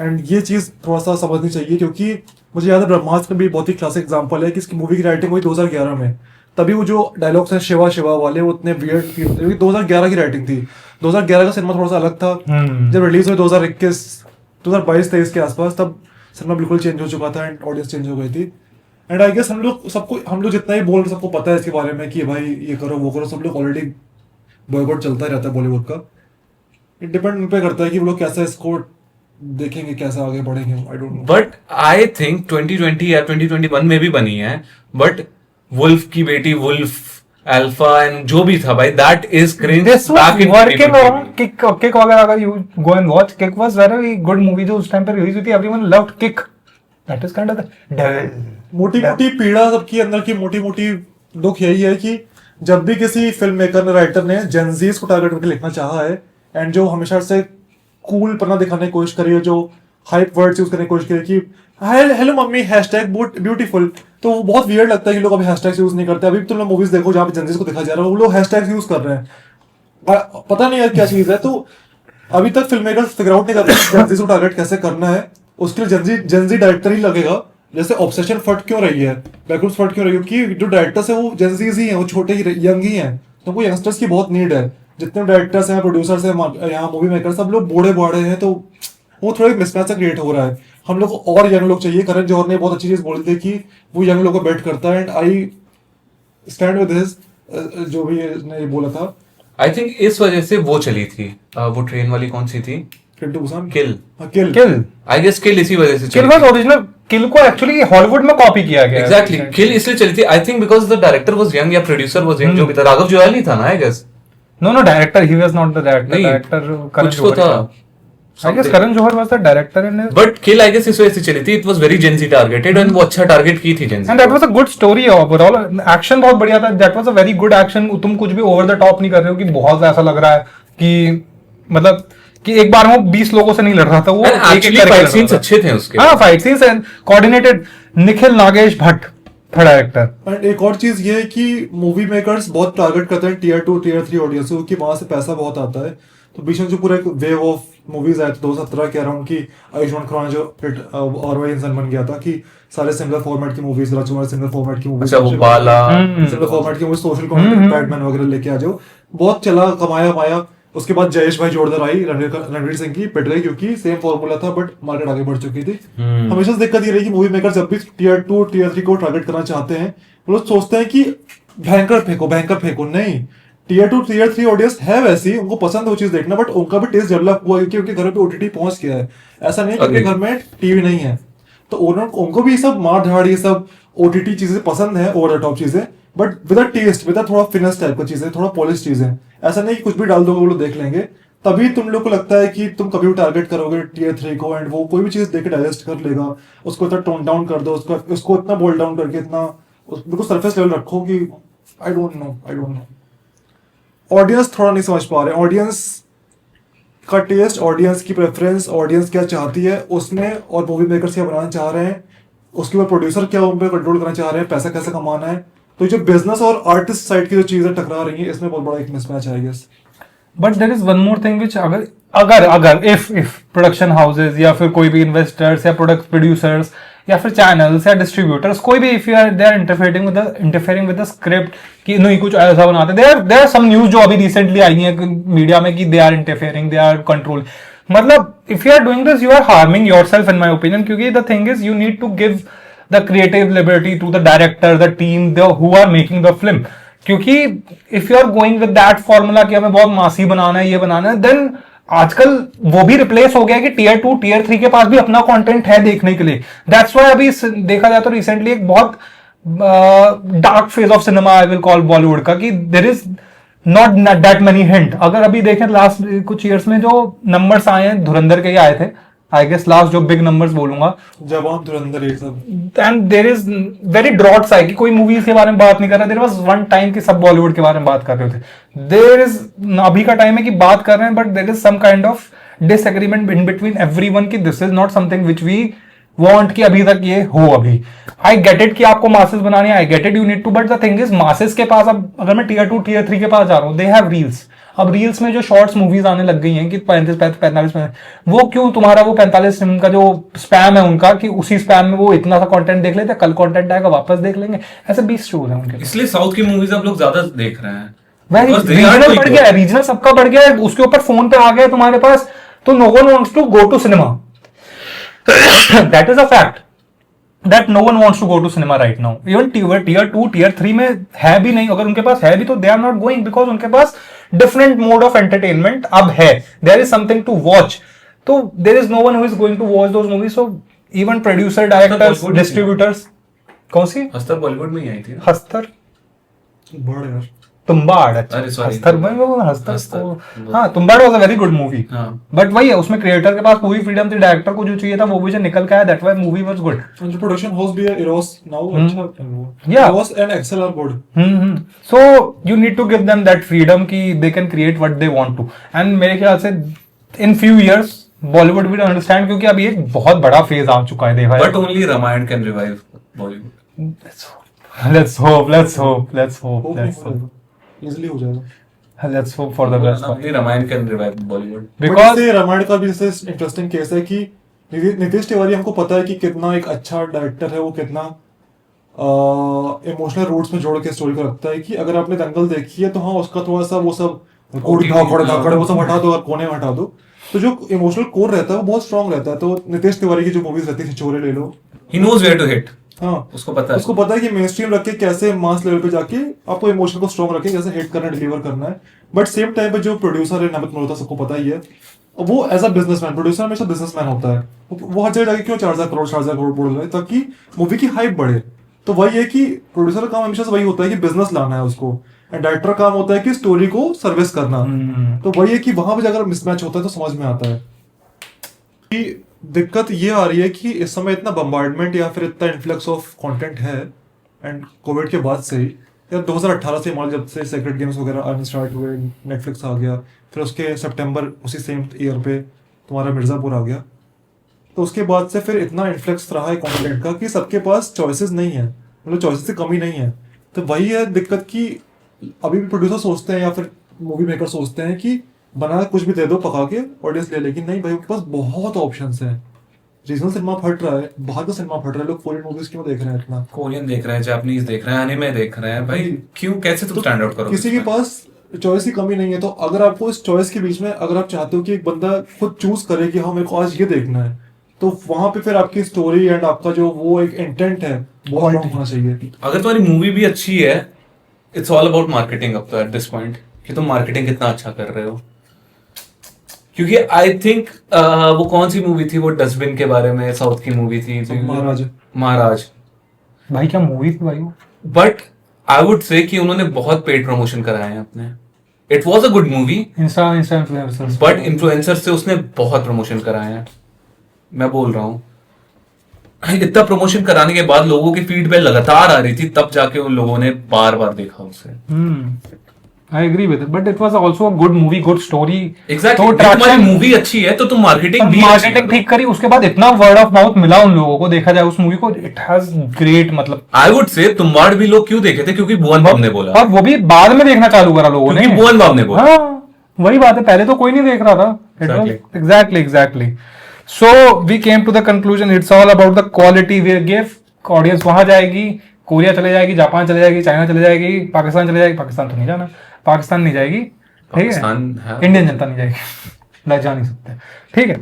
Speaker 2: एंड ये चीज थोड़ा सा समझनी चाहिए। क्योंकि मुझे याद है ब्रह्मास्त्र भी बहुत ही क्लासिक एग्जांपल है कि इसकी मूवी की राइटिंग हुई 2011 में, तभी वो जो डायलॉग्स हैं शिवा शिवा वाले वो उतने वियर्ड फील होते हैं, 2011 की राइटिंग थी। 2011 का सिनेमा थोड़ा सा अलग था, जब रिलीज हुई 2022-23 के आसपास, तब सिनेमा बिल्कुल चेंज हो चुका था एंड ऑडियंस चेंज हो गई थी। एंड आई गेस हम लोग जितना ही बोल रहे सबको पता है इसके बारे में कि भाई ये करो वो करो, सब लोग ऑलरेडी बॉयकॉट चलता ही रहता है बॉलीवुड का। डिपेंड पे करता है कि वो लोग कैसा इसको देखेंगे, कैसे आगे बढ़ेंगे, आई don't no.
Speaker 1: But I think 2020 या 2021 में भी बनी है, बट वुल्फ की बेटी वुल्फ, अल्फा एंड जो भी था भाई, that is cringe
Speaker 3: This was
Speaker 1: back in
Speaker 3: working on Kick वगैरह, अगर you go and watch, Kick was very good movie जो उस टाइम पे रिलीज हुई थी, everyone loved Kick. That is kind of the devil.
Speaker 2: मोटी मोटी पीड़ा सबकी अंदर की मोटी मोटी दुख यही है कि जब भी किसी फिल्म मेकर ने, राइटर ने जेनजीज को टारगेट करके लिखना चाहा है, एंड जो हमेशा से कूल पना दिखाने की कोशिश करी है, जो हाइप वर्ड्स यूज करने की कोशिश करी कि हेलो मम्मी हैशटैग ब्यूटीफुल, तो वो बहुत वियर्ड लगता है कि लोग अभी हैशटैग्स यूज नहीं करते। अभी तुम लोग मूवीज देखो जहाँ पे जेनजीज को दिखाया जा रहा है, वो लोग हैशटैग्स यूज कर रहे हैं, पता नहीं यार क्या चीज है। तो अभी तक फिल्म मेकर्स फिगर आउट नहीं करते जेनजीज को टारगेट कैसे करना है। उसके लिए जेनजी डायरेक्टर ही लगेगा। जैसे ऑब्सेशन फट क्यों रही है, बैकवर्ड फट क्यों रही है, क्योंकि जो डायरेक्टर्स है वो जेनजीज ही हैं, वो छोटे ही यंग ही हैं, तो उनको यंगस्टर्स की बहुत नीड है। जितने डायरेक्टर्स हैं, प्रोड्यूसर्स हैं यहाँ, मूवी मेकर, सब लोग बूढ़े बाड़े हैं, तो वो थोड़ा मिसमैच क्रिएट हो रहा है। हम लोग को और यंग लोग चाहिए। करण जौहर ने बहुत अच्छी चीज बोली थी कि वो यंग लोगों को बेट करता है, and I stand with his, जो भी इसने ये बोला था।
Speaker 1: आई थिंक इस वजह से वो चली थी, वो ट्रेन वाली कौन सी थी,
Speaker 3: किल
Speaker 1: किल, आई गेस किल इसी वजह से
Speaker 3: किल वाज ओरिजिनल, किल को एक्चुअली हॉलीवुड में कॉपी किया गया।
Speaker 1: एग्जैक्टली, किल इसलिए चली थी I think because the director was young या प्रोड्यूसर वाज यंग, जो भी था, राघव जुयाल नहीं था ना, I guess.
Speaker 3: No director, he was not the director, Karan
Speaker 1: कुछ तो था,
Speaker 3: I guess Karan Johar was the director in,
Speaker 1: but Kill I guess इस वजह से चली थी, it was very Gen Z targeted, and वो अच्छा टारगेट की थी Gen Z,
Speaker 3: and that was a good story overall. Action बहुत बढ़िया था, that was a very good action. तुम कुछ भी ओवर द टॉप नहीं कर रहे हो कि बहुत ऐसा लग रहा है कि मतलब कि एक बार वो 20 लोगों से नहीं लड़ रहा था, वो
Speaker 1: एक्चुअली फाइट सीन्स अच्छे थे उसके।
Speaker 3: हाँ, fight scenes and coordinated. Nikhil Nagesh Bhatt था डायरेक्टर।
Speaker 2: एंड एक और चीज ये है कि मूवी मेकर्स बहुत टारगेट करते हैं टियर 2 टियर 3 ऑडियंस, क्योंकि वहां से पैसा बहुत आता है। तो बीच में जो पूरा एक वेव ऑफ मूवीज आए थे 2017 के अराउंड की, आयुष्मान खुराना जो और वही इंसान बन गया था कि सारे सिमिलर फॉर्मेट की मूवीज, राजकुमार सिमिलर फॉर्मेट की मूवीज,
Speaker 1: अच्छा वो बाला
Speaker 2: सिमिलर फॉर्मेट की मूवीज, सोशल कंटेंट, बैटमैन वगैरह लेके आ जाओ, बहुत चला, कमाया माया। उसके बाद जयेश भाई जोरदार आई, रणवीर सिंह की पिट गई, क्योंकि सेम फॉर्मूला था बट मार्केट आगे बढ़ चुकी थी। हमेशा से दिक्कत ये रही कि मूवी मेकर जब भी टियर 2 टियर 3 को टारगेट करना चाहते हैं, वो लोग सोचते हैं कि भयंकर फेंको। नहीं, टियर 2 टियर 3 ऑडियंस है वैसी, उनको पसंद है वो चीज देखना, बट उनका भी टेस्ट डेवलप हुआ क्योंकि उनके घर पे ओटीटी पहुंच गया है। ऐसा नहीं है कि उनके घर में टीवी नहीं है, तो उनको भी सब मार धाड़, ये सब ओटीटी चीजें पसंद है, ओवर द टॉप चीजें, बट विद टेस्ट, विद थोड़ा फिनेस टाइप की चीजें, थोड़ा पॉलिश चीजें। ऐसा नहीं कि कुछ भी डाल दोगे वो लोग देख लेंगे। तभी तुम लोग को लगता है कि तुम कभी भी टारगेट करोगे टियर 3 को, एंड वो कोई भी चीज देख के डाइजेस्ट कर लेगा। उसको इतना टोन डाउन कर दो, उसको इतना बोल्ड डाउन करके इतना बिल्कुल सरफेस लेवल रखो कि आई डोंट नो। ऑडियंस थोड़ा नहीं समझ पा रहे, ऑडियंस का टेस्ट, ऑडियंस की प्रेफरेंस, ऑडियंस क्या चाहती है उसमें, और मूवी मेकर्स क्या बनाना चाह रहे हैं, उसके बाद प्रोड्यूसर क्या उन पर कंट्रोल करना चाह रहे हैं, पैसा कैसे कमाना है। तो जो बिजनेस और आर्टिस्ट साइड की जो चीजें टकरा रही हैं, इसमें बहुत बड़ा एक मिसमैच है I guess.
Speaker 3: But there is one more thing which अगर इफ प्रोडक्शन हाउसेज या फिर कोई भी इन्वेस्टर्स या प्रोडक्ट प्रोड्यूसर्स या फिर चैनल्स या डिस्ट्रीब्यूटर्स, कोई भी if you are they are interfering with the script कि नहीं कुछ ऐसा बनाते, देयर आर सम न्यूज जो अभी रिसेंटली आई है मीडिया में कि they are interfering, they are control. मतलब if you are doing this, you are harming yourself in my opinion, क्योंकि the thing is you need to give the creative liberty to the director, the team, who are making the film. क्योंकि if you are going with that formula कि हमें बहुत मासी बनाना है, ये बनाना है, then आजकल वो भी रिप्लेस हो गया कि टियर 2 टियर 3 के पास भी अपना कंटेंट है देखने के लिए। दैट्स व्हाई अभी देखा जाए तो रिसेंटली एक बहुत dark phase of cinema I will call Bollywood का, कि there is not that many hint. अगर अभी देखें लास्ट कुछ ईयर्स में जो नंबर्स आए हैं, धुरंधर के ही आए थे आई गेस लास्ट, जो बिग नंबर्स बोलूंगा,
Speaker 2: जवान, धुरंधर, ये सब,
Speaker 3: and there is very drought side कि कोई मूवीज के बारे में बात नहीं कर रहा। देयर वाज वन टाइम कि सब बॉलीवुड के बारे में बात कर रहे थे। देयर इज अभी का टाइम है कि बात कर रहे हैं, but there is some kind of disagreement in between everyone कि this is not something which we want कि अभी तक ये हो। अभी आई गेट इट कि आपको मासेस बनानी है, I get it, you need to, but the thing is masses के पास, अब अगर मैं टियर 2 टियर 3 के पास जा रहा हूँ, दे हैव रील्स। अब रील्स में जो शॉर्ट्स मूवीज आने लग गई हैं कि 45 मिनट, वो क्यों तुम्हारा वो 45 मिनट का जो स्पैम है उनका, कि उसी स्पैम में वो इतना सा कंटेंट देख लेते हैं, कल कंटेंट आएगा वापस देख लेंगे, ऐसे 20 शोज हैं उनके।
Speaker 1: इसलिए साउथ की मूवीज अब लोग ज्यादा देख रहे हैं,
Speaker 3: रीजनल बढ़ गया है, रीजनल सबका बढ़ गया है, उसके ऊपर फोन पे आ गया तुम्हारे पास, तो no one wants to go to cinema, that is a fact. that no one wants to go to cinema right now. Even tier 2, tier 3 में है भी नहीं, अगर उनके पास है भी तो they are not going because उनके पास different mode of entertainment अब है. There is something to watch. तो there is no one who is going to watch those movies. So even producer, directors,
Speaker 1: Bollywood
Speaker 3: distributors. कौन सी?
Speaker 1: हस्तर बॉलीवुड में ही आई थी ना?
Speaker 3: हस्तर
Speaker 2: बड़ यार
Speaker 3: तुम्बाड़.
Speaker 1: अरे sorry.
Speaker 3: हस्तर में वो हस्तर
Speaker 1: हस्तर.
Speaker 3: को हाँ Tumbbad was a very good movie.
Speaker 1: हाँ.
Speaker 3: बट वही है, उसमें क्रिएटर के पास पूरी फ्रीडम थी, डायरेक्टर को जो चाहिए था वो भी जो निकल के आया, that why movie was good.
Speaker 2: And the production house भी है Eros now अच्छा
Speaker 3: Yeah.
Speaker 2: Eros and Excel are good.
Speaker 3: So you need to give them that freedom कि they can create what they want to. And मेरे ख्याल से in few years Bollywood will understand, क्योंकि अभी एक बहुत बड़ा फेज आ चुका है, देखा
Speaker 1: But only Ramayan can revive Bollywood.
Speaker 3: let's hope
Speaker 2: Easily हो जाएगा.
Speaker 3: let's hope for the best.
Speaker 1: Only Ramayan can revive Bollywood.
Speaker 3: Because
Speaker 2: But इससे रामायण का भी जैसे इंटरेस्टिंग केस है कि नीतीश तिवारी हमको पता है कि कितना एक अच्छा डायरेक्टर है, वो कितना इमोशनल रूट्स में जोड़ के स्टोरी को रखता है. कि अगर आपने दंगल देखी है तो हाँ उसका थोड़ा सा वो सब धाकड़ वो सब हटा दो और कोने में हटा दो, तो जो इमोशनल कोर रहता है वो बहुत स्ट्रांग रहता है. तो नीतीश तिवारी की जो मूवीज रहती है, छिछोरे ले लो,
Speaker 1: He knows where to hit.
Speaker 2: हाँ
Speaker 1: उसको पता है
Speaker 2: कि मेन स्ट्रीम रख के कैसे मास लेवल पे जाके आपको इमोशन को स्ट्रांग रखे, कैसे हिट करना, डिलीवर करना है. बट सेम टाइम पे जो प्रोड्यूसर है नमित मल्होत्रा, सबको पता ही है, वो एज अ बिजनेसमैन, प्रोड्यूसर हमेशा बिजनेसमैन होता है. वो हर जगह जाके क्यों 4,000 करोड़ बोल रहे हैं, ताकि मूवी की हाइप बढ़े. तो वही है कि प्रोड्यूसर का काम हमेशा से वही होता है कि बिजनेस लाना है उसको, एंड डायरेक्टर का काम होता है कि स्टोरी को सर्विस करना. तो वही है कि वहां पे अगर मिसमैच होता है तो समझ में आता है कि दिक्कत ये आ रही है कि इस समय इतना बम्बार्डमेंट या फिर इतना इन्फ्लक्स ऑफ कंटेंट है, एंड कोविड के बाद से ही, या 2018 से मान जब से सेक्रेट गेम्स वगैरह आने स्टार्ट हुए, नेटफ्लिक्स आ गया, फिर उसके सितंबर उसी सेम ईयर पे तुम्हारा मिर्जापुर आ गया, तो उसके बाद से फिर इतना इन्फ्लक्स रहा है कंटेंट का कि सबके पास चॉइसेस नहीं है, मतलब चॉइसेस की कमी नहीं है. तो वही है दिक्कत कि अभी भी प्रोड्यूसर सोचते हैं या फिर मूवी मेकर सोचते हैं कि बना कुछ भी दे दो पका के ऑडियंस ले लेगी. नहीं भाई, उनके पास बहुत ऑप्शंस हैं. रीजनल सिनेमा फट रहा है, बाहर का सिनेमा फट रहा है. लोग फॉरेन मूवीज क्यों देख रहे हैं इतना?
Speaker 1: कोरियन देख रहे हैं, जापानीज देख रहे हैं, एनिमे देख रहे हैं. भाई क्यों, कैसे तुम स्टैंड आउट करोगे?
Speaker 2: किसी के पास चॉइस की कमी नहीं है. तो अगर आपको इस चॉइस के बीच में अगर आप चाहते हो कि एक बंदा खुद चूज करे कि हाँ मेरे को आज ये देखना है, तो वहां पे फिर आपकी स्टोरी एंड आपका जो वो एक इंटेंट है बहुत स्ट्रांग होना चाहिए.
Speaker 1: अगर तुम्हारी मूवी भी अच्छी है, इट्स ऑल अबाउट मार्केटिंग अब तो एट दिस पॉइंट, कि तुम मार्केटिंग कितना अच्छा कर रहे हो. क्योंकि आई थिंक वो कौन सी मूवी थी, वो डस्टबिन के बारे में, साउथ की मूवी थी महाराज.
Speaker 3: भाई क्या मूवी थी भाई वो.
Speaker 1: बट आई वुड से कि उन्होंने बहुत पेड प्रमोशन कराए हैं अपने. It was a good movie,
Speaker 3: Insta influencers,
Speaker 1: but influencer से उसने बहुत प्रमोशन कराए हैं. मैं बोल रहा हूँ इतना प्रमोशन कराने के बाद लोगों की फीडबैक लगातार आ रही थी, तब जाके उन लोगों ने बार बार देखा उसे.
Speaker 3: I agree with it, but it was also a good movie, good story.
Speaker 1: Exactly.
Speaker 3: तो
Speaker 1: तुम्हारी मूवी अच्छी है तो तुम मार्केटिंग
Speaker 3: ठीक करी, उसके बाद इतना वर्ड ऑफ माउथ मिला उन लोगों को, देखा जाए उस मूवी को, इट हैज ग्रेट, मतलब
Speaker 1: आई वुड से तुम्बाड़ भी लोग क्यों देखे थे, क्योंकि भुवन बाम ने बोला,
Speaker 3: और वो भी बाद में देखना चालू करा लोगों ने,
Speaker 1: क्योंकि भुवन बाम ने बोला.
Speaker 3: हाँ वही बात है, पहले तो कोई नहीं देख रहा था. Exactly. So we came to the conclusion, it's all about the quality we give. Audience वहां जाएगी, कोरिया चले जाएगी, जापान चले जाएगी, चाइना चले जाएगी, पाकिस्तान चले जाएगी. पाकिस्तान तो नहीं जाना, पाकिस्तान नहीं जाएगी, ठीक है, इंडियन जनता नहीं जाएगी, ना जा नहीं सकते, ठीक है.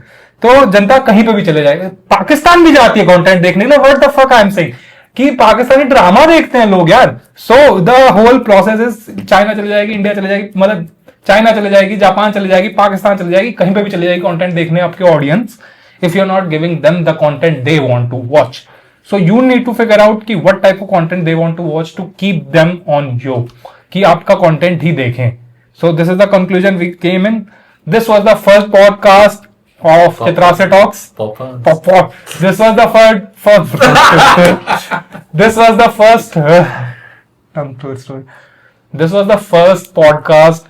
Speaker 3: तो जनता कहीं पे भी चले जाएगी, पाकिस्तान भी जाती है कंटेंट देखने के लिए. What the fuck I am saying कि पाकिस्तानी ड्रामा देखते हैं लोग यार. So the whole process is, China चले जाएगी, इंडिया चले जाएगी, मतलब चाइना चले जाएगी, जापान चले जाएगी, पाकिस्तान चले जाएगी, कहीं पे भी चले जाएगी कंटेंट देखने आपके audience, if you're not giving them the content they want to watch. So you need to figure out कि what type of content they want to watch to keep them on you, कि आपका content ही देखें. So this is the conclusion we came in. This was the first podcast of Chitrase Talks. This was the first podcast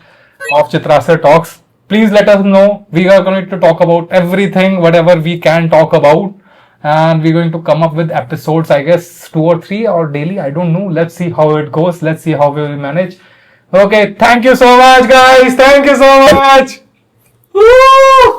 Speaker 3: of Chitrase Talks. Please let us know. We are going to talk about everything, whatever we can talk about. And we're going to come up with episodes, I guess 2 or 3 or daily. I don't know. Let's see how it goes. Let's see how we will manage. Okay. Thank you so much, guys. Thank you so much. Woo!